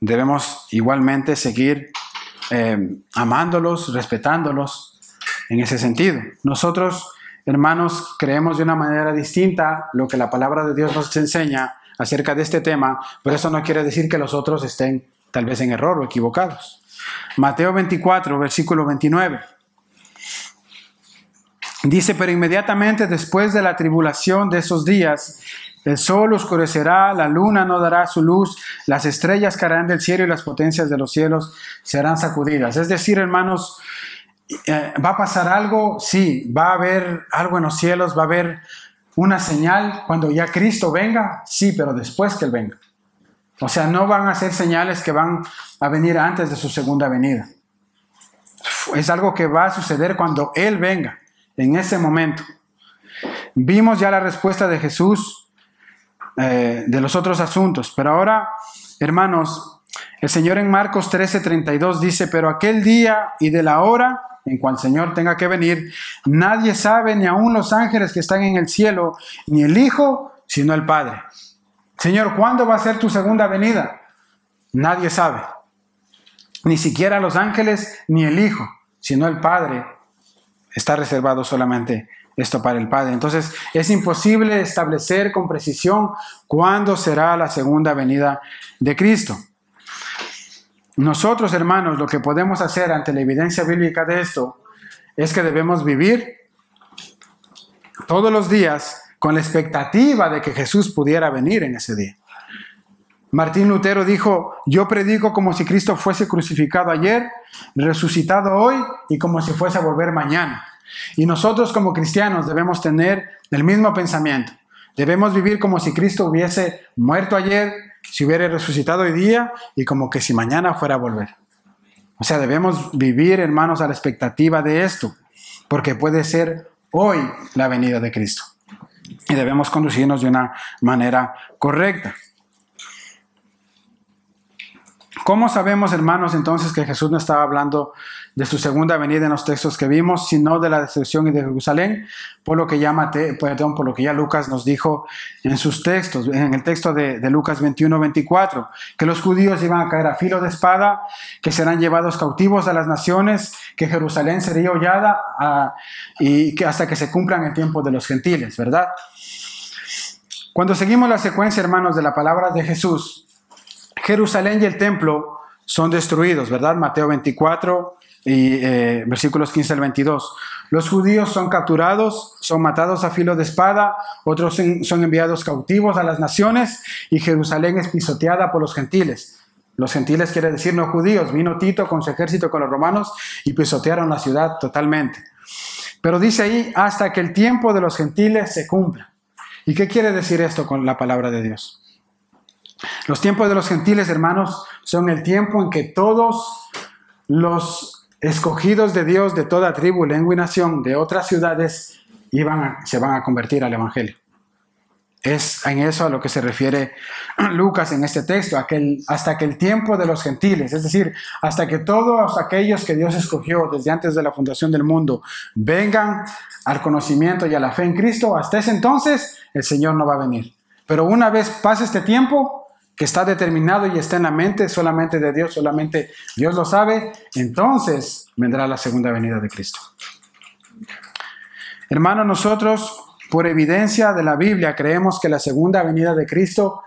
Debemos igualmente seguir amándolos, respetándolos en ese sentido. Nosotros, hermanos, creemos de una manera distinta lo que la palabra de Dios nos enseña acerca de este tema, pero eso no quiere decir que los otros estén tal vez en error o equivocados. Mateo 24, versículo 29. Dice, pero inmediatamente después de la tribulación de esos días, el sol oscurecerá, la luna no dará su luz, las estrellas caerán del cielo y las potencias de los cielos serán sacudidas. Es decir, hermanos, ¿va a pasar algo? Sí, va a haber algo en los cielos, va a haber una señal cuando ya Cristo venga, sí, pero después que Él venga. O sea, no van a ser señales que van a venir antes de su segunda venida. Es algo que va a suceder cuando Él venga, en ese momento. Vimos ya la respuesta de Jesús de los otros asuntos, pero ahora, hermanos, el Señor en Marcos 13:32 dice, pero aquel día y de la hora en cual el Señor tenga que venir, nadie sabe, ni aun los ángeles que están en el cielo, ni el Hijo, sino el Padre. Señor, ¿cuándo va a ser tu segunda venida? Nadie sabe. Ni siquiera los ángeles, ni el Hijo, sino el Padre. Está reservado solamente esto para el Padre. Entonces, es imposible establecer con precisión cuándo será la segunda venida de Cristo. Nosotros, hermanos, lo que podemos hacer ante la evidencia bíblica de esto es que debemos vivir todos los días con la expectativa de que Jesús pudiera venir en ese día. Martín Lutero dijo, yo predico como si Cristo fuese crucificado ayer, resucitado hoy y como si fuese a volver mañana. Y nosotros como cristianos debemos tener el mismo pensamiento. Debemos vivir como si Cristo hubiese muerto ayer, si hubiera resucitado hoy día y como que si mañana fuera a volver. O sea, debemos vivir, hermanos, a la expectativa de esto, porque puede ser hoy la venida de Cristo. Y debemos conducirnos de una manera correcta. ¿Cómo sabemos, hermanos, entonces que Jesús no estaba hablando de su segunda venida en los textos que vimos, sino de la destrucción y de Jerusalén? Por lo que ya Lucas nos dijo en sus textos, en el texto de Lucas 21-24, que los judíos iban a caer a filo de espada, que serán llevados cautivos a las naciones, que Jerusalén sería hollada y que hasta que se cumplan el tiempo de los gentiles, ¿verdad? Cuando seguimos la secuencia, hermanos, de la palabra de Jesús, Jerusalén y el templo son destruidos, ¿verdad? Mateo 24 y versículos 15 al 22. Los judíos son capturados, son matados a filo de espada, otros son enviados cautivos a las naciones y Jerusalén es pisoteada por los gentiles. Los gentiles quiere decir no judíos. Vino Tito con su ejército con los romanos y pisotearon la ciudad totalmente. Pero dice ahí, hasta que el tiempo de los gentiles se cumpla. ¿Y qué quiere decir esto con la palabra de Dios? Los tiempos de los gentiles, hermanos, son el tiempo en que todos los escogidos de Dios de toda tribu, lengua y nación de otras ciudades se van a convertir al Evangelio. Es en eso a lo que se refiere Lucas en este texto, hasta que el tiempo de los gentiles, es decir, hasta que todos aquellos que Dios escogió desde antes de la fundación del mundo vengan al conocimiento y a la fe en Cristo, hasta ese entonces el Señor no va a venir. Pero una vez pase este tiempo, que está determinado y está en la mente solamente de Dios, solamente Dios lo sabe, entonces vendrá la segunda venida de Cristo. Hermanos, nosotros, por evidencia de la Biblia, creemos que la segunda venida de Cristo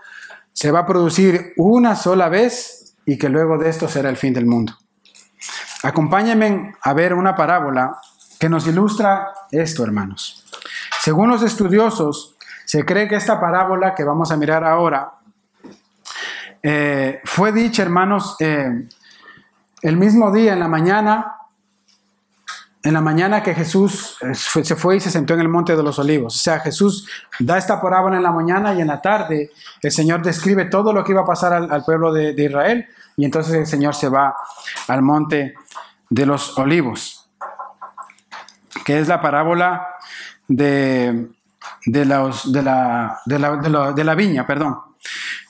se va a producir una sola vez y que luego de esto será el fin del mundo. Acompáñenme a ver una parábola que nos ilustra esto, hermanos. Según los estudiosos, se cree que esta parábola que vamos a mirar ahora fue dicha, hermanos, el mismo día, en la mañana que Jesús se fue y se sentó en el Monte de los Olivos. O sea, Jesús da esta parábola en la mañana y en la tarde el Señor describe todo lo que iba a pasar al pueblo de Israel, y entonces el Señor se va al Monte de los Olivos, que es la parábola de la viña, perdón.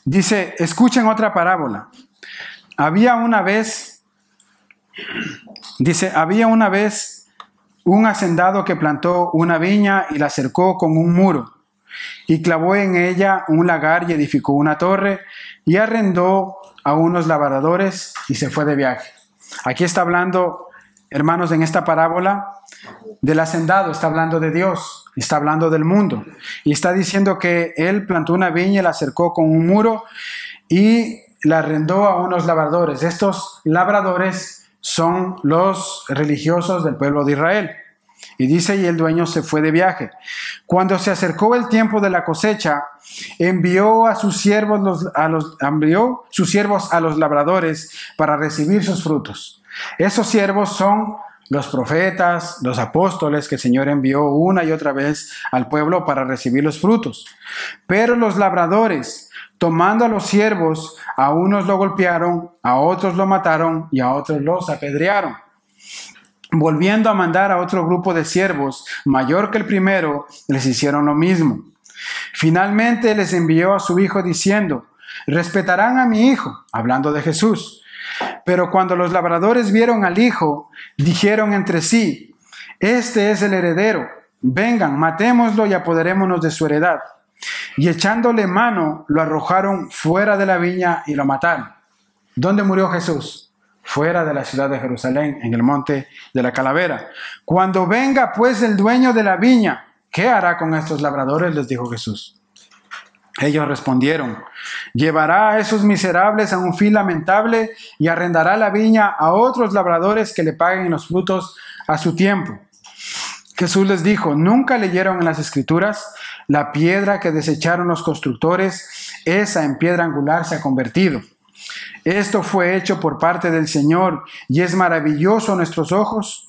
Dice, escuchen otra parábola. Había una vez un hacendado que plantó una viña y la cercó con un muro, y clavó en ella un lagar y edificó una torre, y arrendó a unos labradores y se fue de viaje. Aquí está hablando, hermanos, en esta parábola del hacendado, está hablando de Dios, está hablando del mundo, y está diciendo que él plantó una viña y la cercó con un muro y la arrendó a unos labradores. Estos labradores son los religiosos del pueblo de Israel. Y dice, y el dueño se fue de viaje. Cuando se acercó el tiempo de la cosecha, envió sus siervos a los labradores para recibir sus frutos. Esos siervos son los profetas, los apóstoles que el Señor envió una y otra vez al pueblo para recibir los frutos. Pero los labradores, tomando a los siervos, a unos lo golpearon, a otros lo mataron y a otros los apedrearon. Volviendo a mandar a otro grupo de siervos, mayor que el primero, les hicieron lo mismo. Finalmente les envió a su hijo diciendo, respetarán a mi hijo, hablando de Jesús. Pero cuando los labradores vieron al hijo, dijeron entre sí, este es el heredero, vengan, matémoslo y apoderémonos de su heredad. Y echándole mano, lo arrojaron fuera de la viña y lo mataron. ¿Dónde murió Jesús? Fuera de la ciudad de Jerusalén, en el monte de la Calavera. Cuando venga pues el dueño de la viña, ¿qué hará con estos labradores?, les dijo Jesús. Ellos respondieron, llevará a esos miserables a un fin lamentable y arrendará la viña a otros labradores que le paguen los frutos a su tiempo. Jesús les dijo, ¿nunca leyeron en las Escrituras? La piedra que desecharon los constructores, esa en piedra angular se ha convertido. Esto fue hecho por parte del Señor y es maravilloso a nuestros ojos.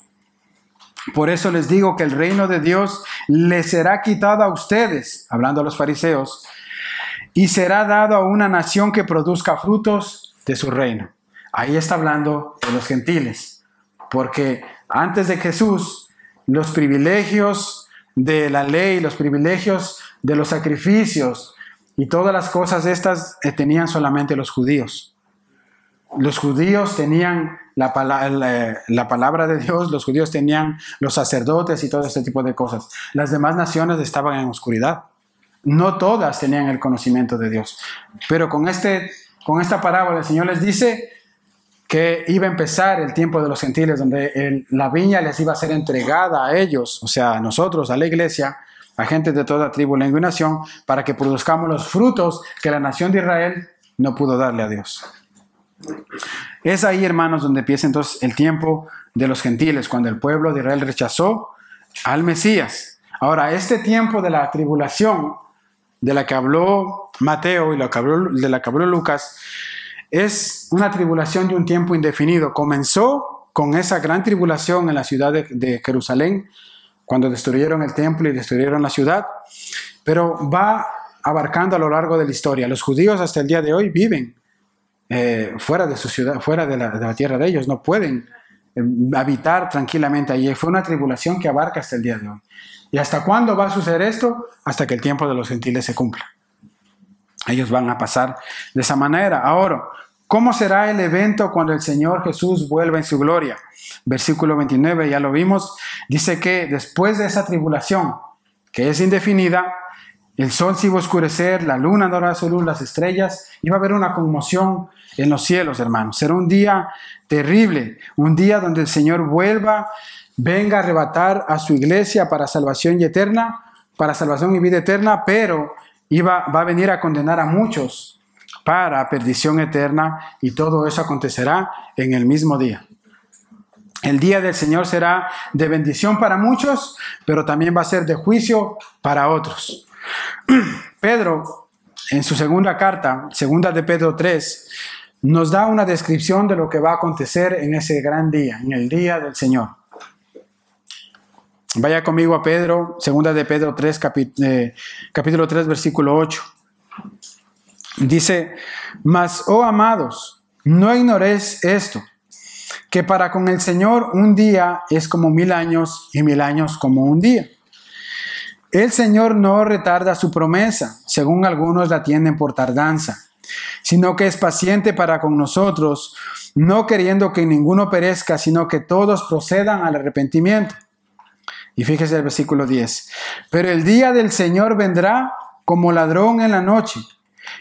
Por eso les digo que el reino de Dios les será quitado a ustedes, hablando a los fariseos, y será dado a una nación que produzca frutos de su reino. Ahí está hablando de los gentiles, porque antes de Jesús, los privilegios de la ley, los privilegios de los sacrificios y todas las cosas estas tenían solamente los judíos. Los judíos tenían la palabra de Dios, los judíos tenían los sacerdotes y todo este tipo de cosas. Las demás naciones estaban en oscuridad. No todas tenían el conocimiento de Dios. Pero con esta parábola el Señor les dice que iba a empezar el tiempo de los gentiles, donde la viña les iba a ser entregada a ellos, o sea, a nosotros, a la iglesia, a gente de toda tribu, lengua y nación, para que produzcamos los frutos que la nación de Israel no pudo darle a Dios. Es ahí, hermanos, donde empieza entonces el tiempo de los gentiles, cuando el pueblo de Israel rechazó al Mesías. Ahora, este tiempo de la tribulación, de la que habló Mateo y de la que habló Lucas, es una tribulación de un tiempo indefinido. Comenzó con esa gran tribulación en la ciudad de Jerusalén, cuando destruyeron el templo y destruyeron la ciudad, pero va abarcando a lo largo de la historia. Los judíos hasta el día de hoy viven fuera de su ciudad, fuera de la tierra de ellos, no pueden habitar tranquilamente allí. Fue una tribulación que abarca hasta el día de hoy. ¿Y hasta cuándo va a suceder esto? Hasta que el tiempo de los gentiles se cumpla. Ellos van a pasar de esa manera. Ahora, ¿cómo será el evento cuando el Señor Jesús vuelva en su gloria? Versículo 29, ya lo vimos, dice que después de esa tribulación, que es indefinida, el sol se iba a oscurecer, la luna no dará su luz, las estrellas, iba a haber una conmoción en los cielos, hermanos. Será un día terrible, un día donde el Señor venga a arrebatar a su iglesia para salvación y vida eterna, pero va a venir a condenar a muchos para perdición eterna, y todo eso acontecerá en el mismo día. El día del Señor será de bendición para muchos, pero también va a ser de juicio para otros. Pedro, en su segunda carta, segunda de Pedro 3, nos da una descripción de lo que va a acontecer en ese gran día, en el día del Señor. Vaya conmigo a Pedro, segunda de Pedro 3, capítulo 3, versículo 8. Dice: mas, oh amados, no ignoréis esto, que para con el Señor un día es como 1000 años y 1000 años como un día. El Señor no retarda su promesa, según algunos la tienen por tardanza, sino que es paciente para con nosotros, no queriendo que ninguno perezca, sino que todos procedan al arrepentimiento. Y fíjese el versículo 10. Pero el día del Señor vendrá como ladrón en la noche,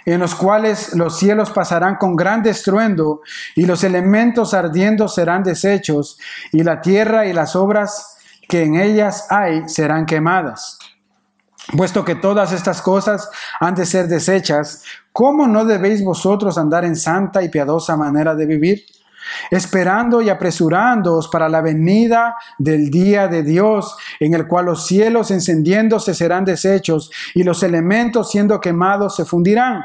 en los cuales los cielos pasarán con gran estruendo, y los elementos ardiendo serán deshechos, y la tierra y las obras que en ellas hay serán quemadas. Puesto que todas estas cosas han de ser deshechas, ¿cómo no debéis vosotros andar en santa y piadosa manera de vivir? Esperando y apresurándoos para la venida del día de Dios, en el cual los cielos encendiéndose serán deshechos y los elementos siendo quemados se fundirán.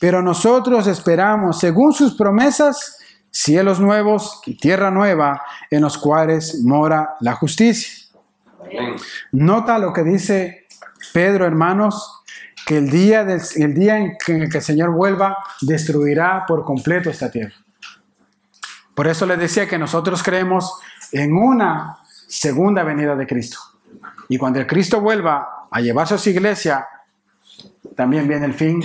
Pero nosotros esperamos, según sus promesas, cielos nuevos y tierra nueva, en los cuales mora la justicia. Nota lo que dice Pedro, hermanos, que el día en que el Señor vuelva destruirá por completo esta tierra. Por eso les decía que nosotros creemos en una segunda venida de Cristo. Y cuando el Cristo vuelva a llevarse a su iglesia, también viene el fin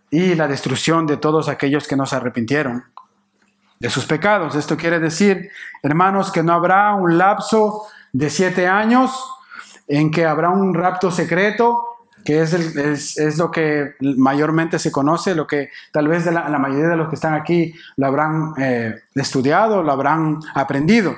y la destrucción de todos aquellos que no se arrepintieron de sus pecados. Esto quiere decir, hermanos, que no habrá un lapso de 7 años en que habrá un rapto secreto, que es lo que mayormente se conoce, lo que tal vez la mayoría de los que están aquí lo habrán estudiado, lo habrán aprendido.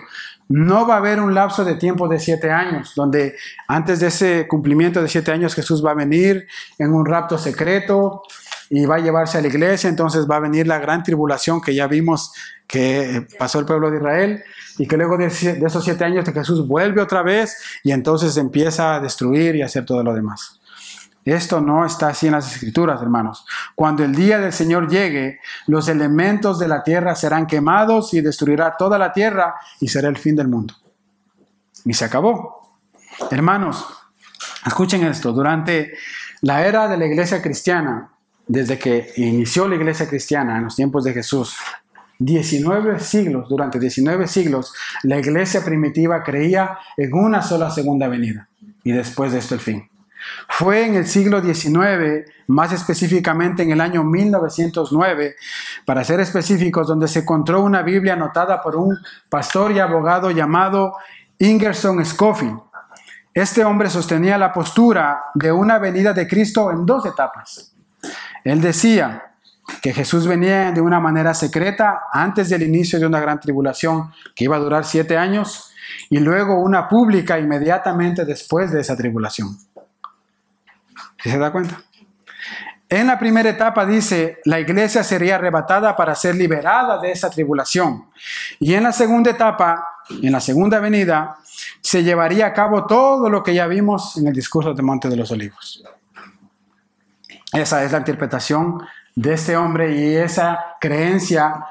No va a haber un lapso de tiempo de 7 años, donde antes de ese cumplimiento de 7 años Jesús va a venir en un rapto secreto y va a llevarse a la iglesia. Entonces va a venir la gran tribulación que ya vimos que pasó el pueblo de Israel, y que luego de esos 7 años de Jesús vuelve otra vez y entonces empieza a destruir y a hacer todo lo demás. Esto no está así en las Escrituras, hermanos. Cuando el día del Señor llegue, los elementos de la tierra serán quemados y destruirá toda la tierra y será el fin del mundo. Y se acabó. Hermanos, escuchen esto. Durante la era de la iglesia cristiana, desde que inició la iglesia cristiana en los tiempos de Jesús, durante 19 siglos, la iglesia primitiva creía en una sola segunda venida. Y después de esto el fin. Fue en el siglo XIX, más específicamente en el año 1909, para ser específicos, donde se encontró una Biblia anotada por un pastor y abogado llamado Ingerson Scofield. Este hombre sostenía la postura de una venida de Cristo en 2 etapas. Él decía que Jesús venía de una manera secreta antes del inicio de una gran tribulación que iba a durar 7 años, y luego una pública inmediatamente después de esa tribulación. ¿Sí se da cuenta? En la primera etapa dice, la iglesia sería arrebatada para ser liberada de esa tribulación. Y en la segunda etapa, en la segunda venida, se llevaría a cabo todo lo que ya vimos en el discurso del Monte de los Olivos. Esa es la interpretación de este hombre, y esa creencia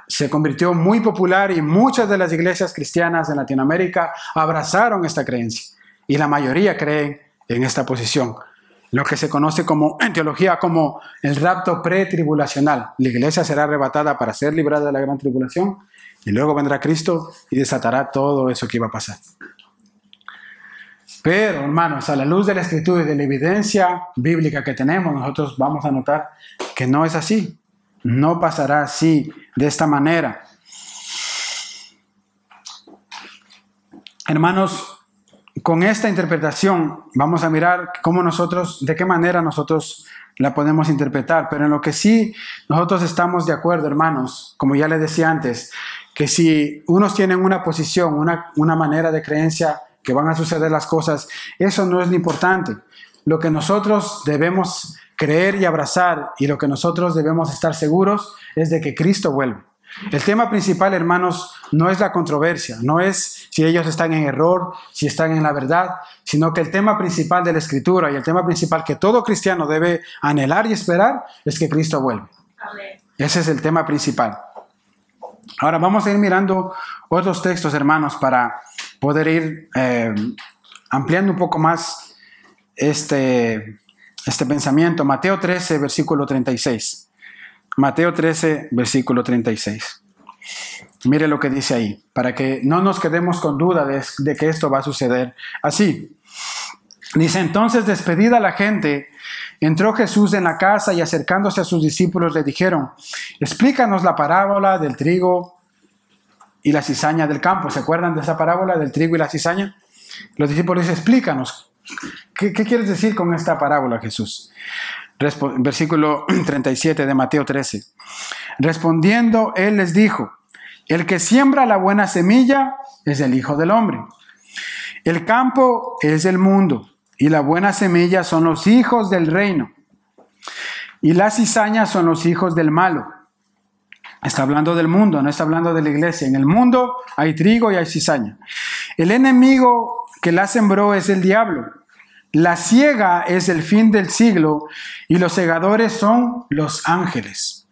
se convirtió muy popular, y muchas de las iglesias cristianas en Latinoamérica abrazaron esta creencia. Y la mayoría creen en esta posición. Lo que se conoce en teología como el rapto pretribulacional. La iglesia será arrebatada para ser librada de la gran tribulación, y luego vendrá Cristo y desatará todo eso que iba a pasar. Pero, hermanos, a la luz de la Escritura y de la evidencia bíblica que tenemos, nosotros vamos a notar que no es así. No pasará así, de esta manera. Hermanos, con esta interpretación vamos a mirar de qué manera nosotros la podemos interpretar. Pero en lo que sí nosotros estamos de acuerdo, hermanos, como ya les decía antes, que si unos tienen una posición, una manera de creencia que van a suceder las cosas, eso no es lo importante. Lo que nosotros debemos creer y abrazar, y lo que nosotros debemos estar seguros, es de que Cristo vuelve. El tema principal, hermanos, no es la controversia, no es si ellos están en error, si están en la verdad, sino que el tema principal de la Escritura y el tema principal que todo cristiano debe anhelar y esperar es que Cristo vuelva. Amén. Ese es el tema principal. Ahora vamos a ir mirando otros textos, hermanos, para poder ir ampliando un poco más este pensamiento. Mateo 13, versículo 36. Mateo 13, versículo 36. Mire lo que dice ahí, para que no nos quedemos con duda de que esto va a suceder así. Dice, entonces, despedida la gente, entró Jesús en la casa y acercándose a sus discípulos le dijeron, explícanos la parábola del trigo y la cizaña del campo. ¿Se acuerdan de esa parábola del trigo y la cizaña? Los discípulos dicen, explícanos. ¿Qué quieres decir con esta parábola, Jesús? Versículo 37 de Mateo 13. Respondiendo, él les dijo, el que siembra la buena semilla es el Hijo del Hombre. El campo es el mundo y la buena semilla son los hijos del reino. Y las cizañas son los hijos del malo. Está hablando del mundo, no está hablando de la iglesia. En el mundo hay trigo y hay cizaña. El enemigo que la sembró es el diablo. La siega es el fin del siglo y los segadores son los ángeles.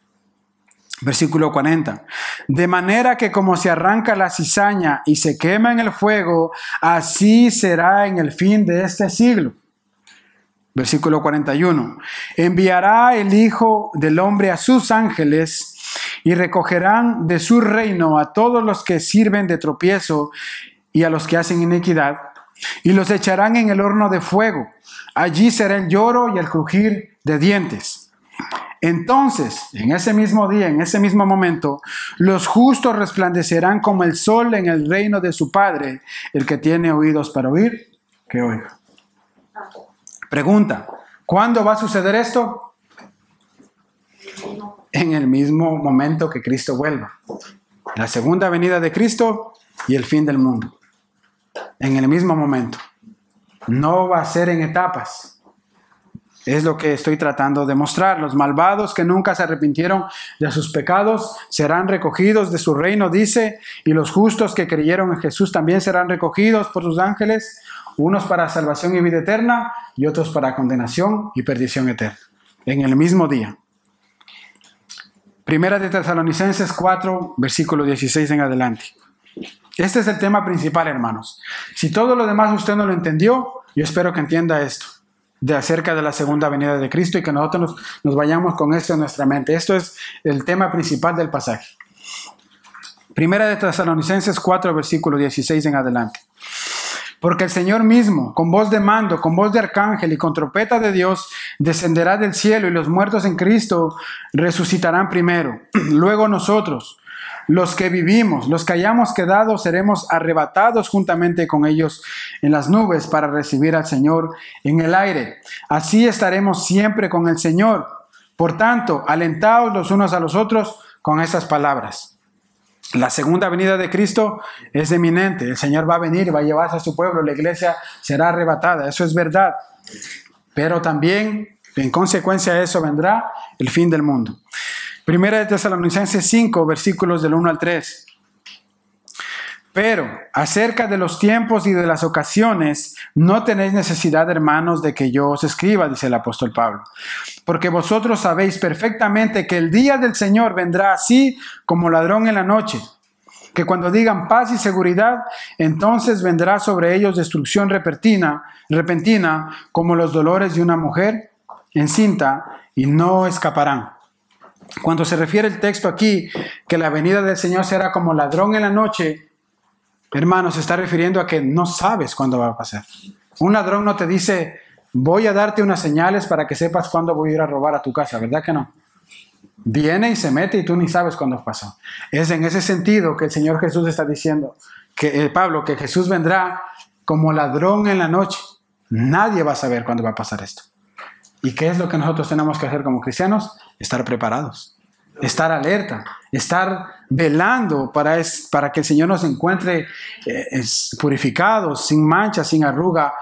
Versículo 40. De manera que como se arranca la cizaña y se quema en el fuego, así será en el fin de este siglo. Versículo 41. Enviará el Hijo del Hombre a sus ángeles y recogerán de su reino a todos los que sirven de tropiezo y a los que hacen iniquidad, y los echarán en el horno de fuego. Allí será el lloro y el crujir de dientes. Entonces, en ese mismo día, en ese mismo momento, los justos resplandecerán como el sol en el reino de su Padre. El que tiene oídos para oír, que oiga. Pregunta, ¿cuándo va a suceder esto? En el mismo momento que Cristo vuelva. La segunda venida de Cristo y el fin del mundo. En el mismo momento. No va a ser en etapas. Es lo que estoy tratando de mostrar. Los malvados que nunca se arrepintieron de sus pecados serán recogidos de su reino, dice, y los justos que creyeron en Jesús también serán recogidos por sus ángeles, unos para salvación y vida eterna y otros para condenación y perdición eterna. En el mismo día. Primera de Tesalonicenses 4, versículo 16 en adelante. Este es el tema principal, hermanos. Si todo lo demás usted no lo entendió, yo espero que entienda esto, de acerca de la segunda venida de Cristo y que nosotros nos vayamos con esto en nuestra mente. Esto es el tema principal del pasaje. Primera de Tesalonicenses 4, versículo 16 en adelante. Porque el Señor mismo, con voz de mando, con voz de arcángel y con trompeta de Dios, descenderá del cielo y los muertos en Cristo resucitarán primero. Luego nosotros, los que vivimos, los que hayamos quedado, seremos arrebatados juntamente con ellos en las nubes para recibir al Señor en el aire. Así estaremos siempre con el Señor. Por tanto, alentaos los unos a los otros con estas palabras. La segunda venida de Cristo es eminente. El Señor va a venir, va a llevarse a su pueblo, la iglesia será arrebatada. Eso es verdad. Pero también, en consecuencia de eso, vendrá el fin del mundo. Primera de Tesalonicenses 5, versículos del 1 al 3. Pero acerca de los tiempos y de las ocasiones, no tenéis necesidad, hermanos, de que yo os escriba, dice el apóstol Pablo. Porque vosotros sabéis perfectamente que el día del Señor vendrá así como ladrón en la noche. Que cuando digan paz y seguridad, entonces vendrá sobre ellos destrucción repentina, como los dolores de una mujer encinta, y no escaparán. Cuando se refiere el texto aquí, que la venida del Señor será como ladrón en la noche, hermanos, se está refiriendo a que no sabes cuándo va a pasar. Un ladrón no te dice, voy a darte unas señales para que sepas cuándo voy a ir a robar a tu casa, ¿verdad que no? Viene y se mete y tú ni sabes cuándo pasó. Es en ese sentido que el Señor Jesús está diciendo, que Pablo, que Jesús vendrá como ladrón en la noche. Nadie va a saber cuándo va a pasar esto. ¿Y qué es lo que nosotros tenemos que hacer como cristianos? Estar preparados, estar alerta, estar velando para que el Señor nos encuentre purificados, sin mancha, sin arruga,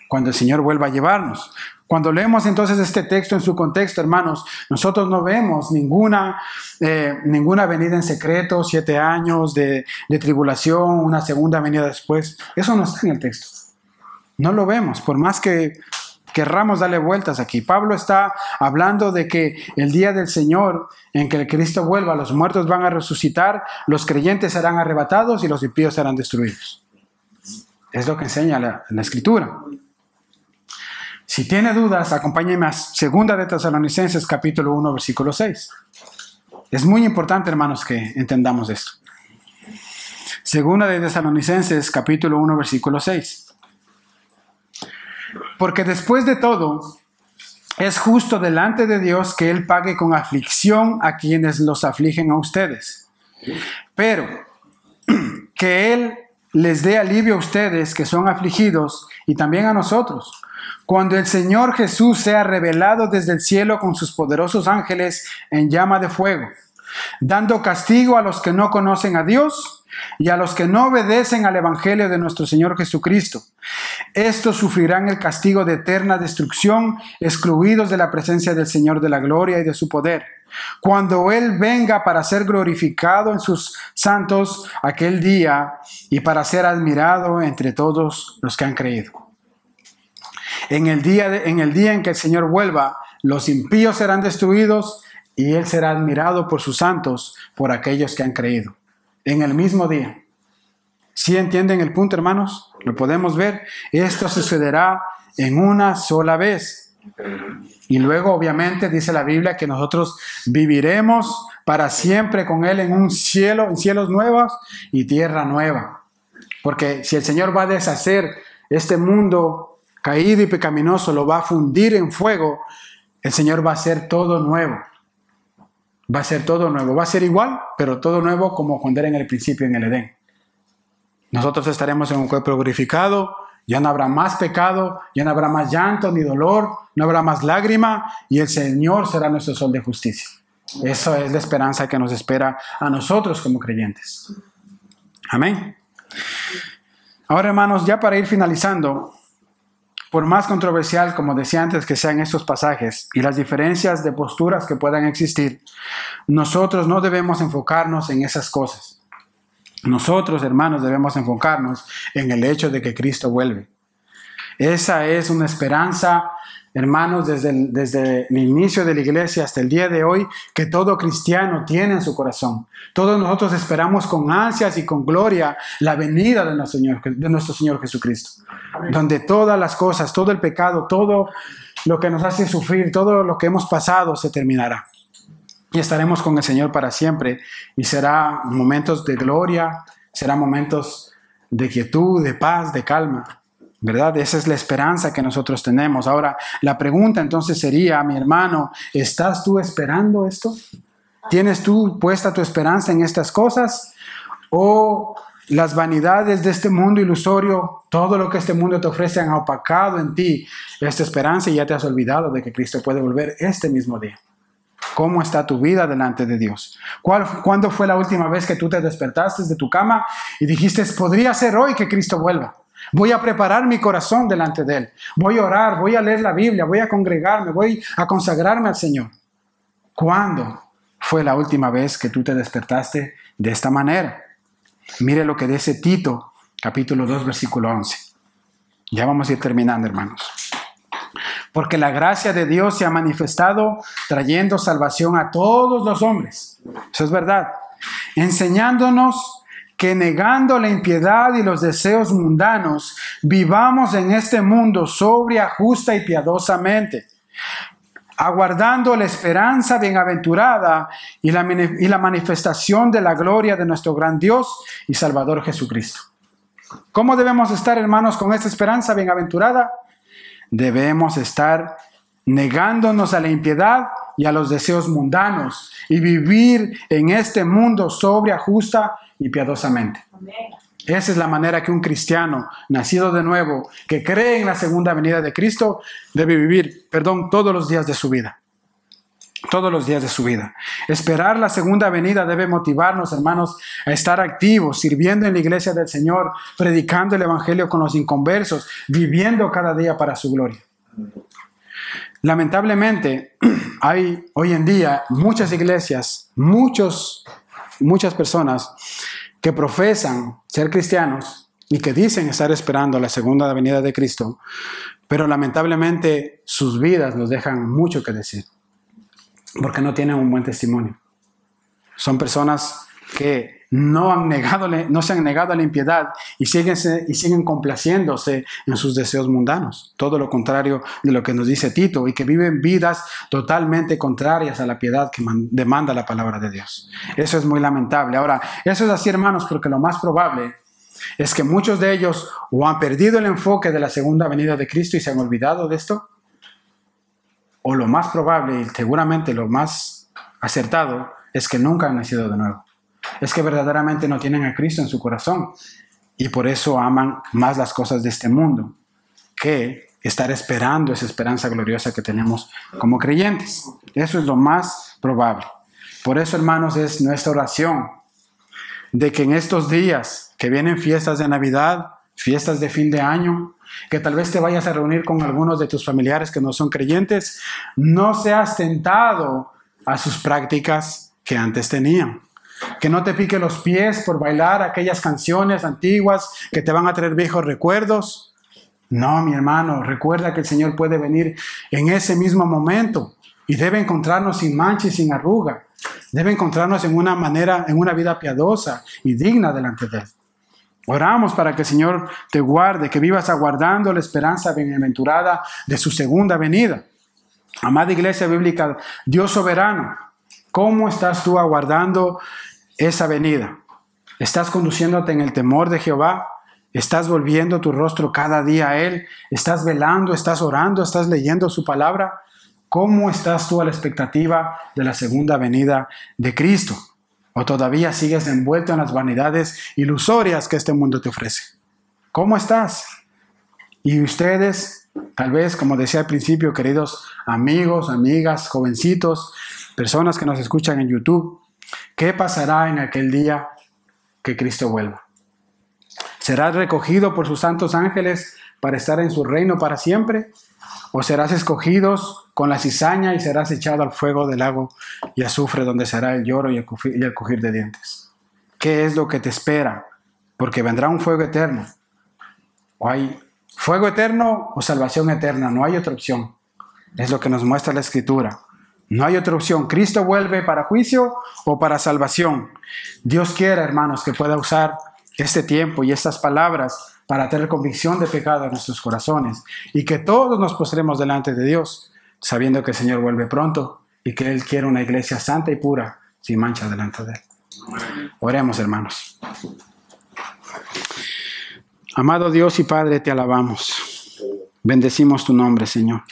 cuando el Señor vuelva a llevarnos. Cuando leemos entonces este texto en su contexto, hermanos, nosotros no vemos ninguna venida en secreto, 7 años de tribulación, una segunda venida después. Eso no está en el texto. No lo vemos, por más que querramos darle vueltas aquí. Pablo está hablando de que el día del Señor, en que el Cristo vuelva, los muertos van a resucitar, los creyentes serán arrebatados y los impíos serán destruidos. Es lo que enseña la Escritura. Si tiene dudas, acompáñenme a 2 de Tesalonicenses, capítulo 1, versículo 6. Es muy importante, hermanos, que entendamos esto. 2 de Tesalonicenses, capítulo 1, versículo 6. Porque después de todo, es justo delante de Dios que Él pague con aflicción a quienes los afligen a ustedes. Pero que Él les dé alivio a ustedes que son afligidos y también a nosotros, cuando el Señor Jesús sea revelado desde el cielo con sus poderosos ángeles en llama de fuego, dando castigo a los que no conocen a Dios y a los que no obedecen al Evangelio de nuestro Señor Jesucristo. Estos sufrirán el castigo de eterna destrucción, excluidos de la presencia del Señor de la gloria y de su poder, cuando Él venga para ser glorificado en sus santos aquel día y para ser admirado entre todos los que han creído. En el día en que el Señor vuelva, los impíos serán destruidos y Él será admirado por sus santos, por aquellos que han creído. En el mismo día. ¿Sí entienden el punto, hermanos? Lo podemos ver. Esto sucederá en una sola vez. Y luego, obviamente, dice la Biblia que nosotros viviremos para siempre con Él en cielos nuevos y tierra nueva. Porque si el Señor va a deshacer este mundo caído y pecaminoso, lo va a fundir en fuego, el Señor va a hacer todo nuevo. Va a ser todo nuevo. Va a ser igual, pero todo nuevo como cuando era en el principio en el Edén. Nosotros estaremos en un cuerpo glorificado, ya no habrá más pecado, ya no habrá más llanto ni dolor, no habrá más lágrima y el Señor será nuestro sol de justicia. Esa es la esperanza que nos espera a nosotros como creyentes. Amén. Ahora, hermanos, ya para ir finalizando, por más controversial, como decía antes, que sean estos pasajes y las diferencias de posturas que puedan existir, nosotros no debemos enfocarnos en esas cosas. Nosotros, hermanos, debemos enfocarnos en el hecho de que Cristo vuelve. Esa es una esperanza, hermanos, desde el inicio de la iglesia hasta el día de hoy, que todo cristiano tiene en su corazón. Todos nosotros esperamos con ansias y con gloria la venida de nuestro Señor Jesucristo. Amén. Donde todas las cosas, todo el pecado, todo lo que nos hace sufrir, todo lo que hemos pasado se terminará. Y estaremos con el Señor para siempre. Y será momentos de gloria, será momentos de quietud, de paz, de calma. ¿Verdad? Esa es la esperanza que nosotros tenemos. Ahora, la pregunta entonces sería, mi hermano, ¿estás tú esperando esto? ¿Tienes tú puesta tu esperanza en estas cosas? ¿O las vanidades de este mundo ilusorio, todo lo que este mundo te ofrece han opacado en ti esta esperanza y ya te has olvidado de que Cristo puede volver este mismo día? ¿Cómo está tu vida delante de Dios? ¿Cuándo fue la última vez que tú te despertaste de tu cama y dijiste, podría ser hoy que Cristo vuelva? Voy a preparar mi corazón delante de Él. Voy a orar, voy a leer la Biblia, voy a congregarme, voy a consagrarme al Señor. ¿Cuándo fue la última vez que tú te despertaste de esta manera? Mire lo que dice Tito, capítulo 2, versículo 11. Ya vamos a ir terminando, hermanos. Porque la gracia de Dios se ha manifestado trayendo salvación a todos los hombres. Eso es verdad. Enseñándonos que negando la impiedad y los deseos mundanos, vivamos en este mundo sobria, justa y piadosamente, aguardando la esperanza bienaventurada y la manifestación de la gloria de nuestro gran Dios y Salvador Jesucristo. ¿Cómo debemos estar, hermanos, con esta esperanza bienaventurada? Debemos estar negándonos a la impiedad y a los deseos mundanos y vivir en este mundo sobria, justa y piadosamente. Amén. Esa es la manera que un cristiano nacido de nuevo, que cree en la segunda venida de Cristo, debe vivir, todos los días de su vida. todos los días de su vida. Esperar la segunda venida debe motivarnos, hermanos, a estar activos, sirviendo en la iglesia del Señor, predicando el evangelio con los inconversos, viviendo cada día para su gloria. Lamentablemente, hay hoy en día muchas iglesias, muchas personas que profesan ser cristianos y que dicen estar esperando la segunda venida de Cristo, pero lamentablemente sus vidas nos dejan mucho que decir, porque no tienen un buen testimonio. Son personas que no se han negado a la impiedad y siguen complaciéndose en sus deseos mundanos. Todo lo contrario de lo que nos dice Tito, y que viven vidas totalmente contrarias a la piedad que demanda la palabra de Dios. Eso es muy lamentable. Ahora, eso es así, hermanos, porque lo más probable es que muchos de ellos o han perdido el enfoque de la segunda venida de Cristo y se han olvidado de esto, o lo más probable y seguramente lo más acertado es que nunca han nacido de nuevo. Es que verdaderamente no tienen a Cristo en su corazón y por eso aman más las cosas de este mundo que estar esperando esa esperanza gloriosa que tenemos como creyentes. Eso es lo más probable. Por eso, hermanos, es nuestra oración de que en estos días que vienen fiestas de Navidad, fiestas de fin de año, que tal vez te vayas a reunir con algunos de tus familiares que no son creyentes, no seas tentado a sus prácticas que antes tenían. Que no te pique los pies por bailar aquellas canciones antiguas que te van a traer viejos recuerdos. No, mi hermano, recuerda que el Señor puede venir en ese mismo momento y debe encontrarnos sin mancha y sin arruga. Debe encontrarnos en una vida piadosa y digna delante de Él. Oramos para que el Señor te guarde, que vivas aguardando la esperanza bienaventurada de su segunda venida. Amada Iglesia Bíblica, Dios soberano, ¿cómo estás tú aguardando esa venida? ¿Estás conduciéndote en el temor de Jehová? ¿Estás volviendo tu rostro cada día a Él? ¿Estás velando? ¿Estás orando? ¿Estás leyendo su palabra? ¿Cómo estás tú a la expectativa de la segunda venida de Cristo? ¿O todavía sigues envuelto en las vanidades ilusorias que este mundo te ofrece? ¿Cómo estás? Y ustedes, tal vez, como decía al principio, queridos amigos, amigas, jovencitos, personas que nos escuchan en YouTube, ¿qué pasará en aquel día que Cristo vuelva? ¿Serás recogido por sus santos ángeles para estar en su reino para siempre? ¿O serás escogidos con la cizaña y serás echado al fuego del lago y azufre, donde será el lloro y el crujir de dientes? ¿Qué es lo que te espera? Porque vendrá un fuego eterno. O hay fuego eterno o salvación eterna. No hay otra opción. Es lo que nos muestra la Escritura. No hay otra opción. Cristo vuelve para juicio o para salvación. Dios quiere, hermanos, que pueda usar este tiempo y estas palabras para tener convicción de pecado en nuestros corazones y que todos nos postremos delante de Dios, sabiendo que el Señor vuelve pronto y que Él quiere una iglesia santa y pura, sin mancha delante de Él. Oremos, hermanos. Amado Dios y Padre, te alabamos. Bendecimos tu nombre, Señor.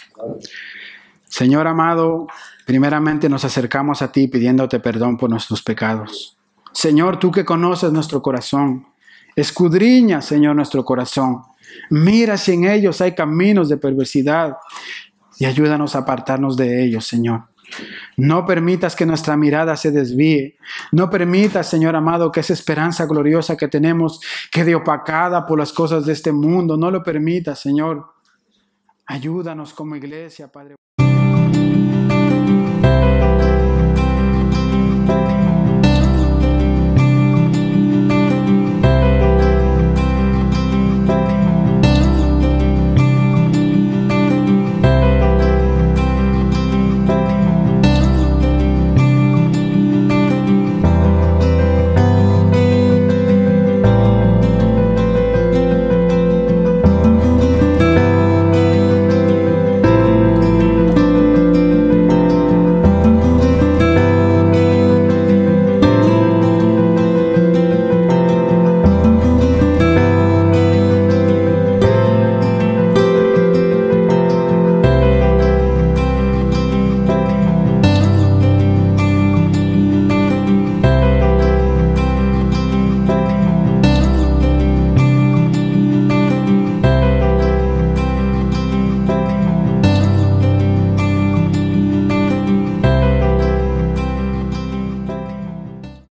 Señor amado, primeramente nos acercamos a ti pidiéndote perdón por nuestros pecados. Señor, tú que conoces nuestro corazón, escudriña, Señor, nuestro corazón. Mira si en ellos hay caminos de perversidad y ayúdanos a apartarnos de ellos, Señor. No permitas que nuestra mirada se desvíe. No permitas, Señor amado, que esa esperanza gloriosa que tenemos quede opacada por las cosas de este mundo. No lo permitas, Señor. Ayúdanos como iglesia, Padre.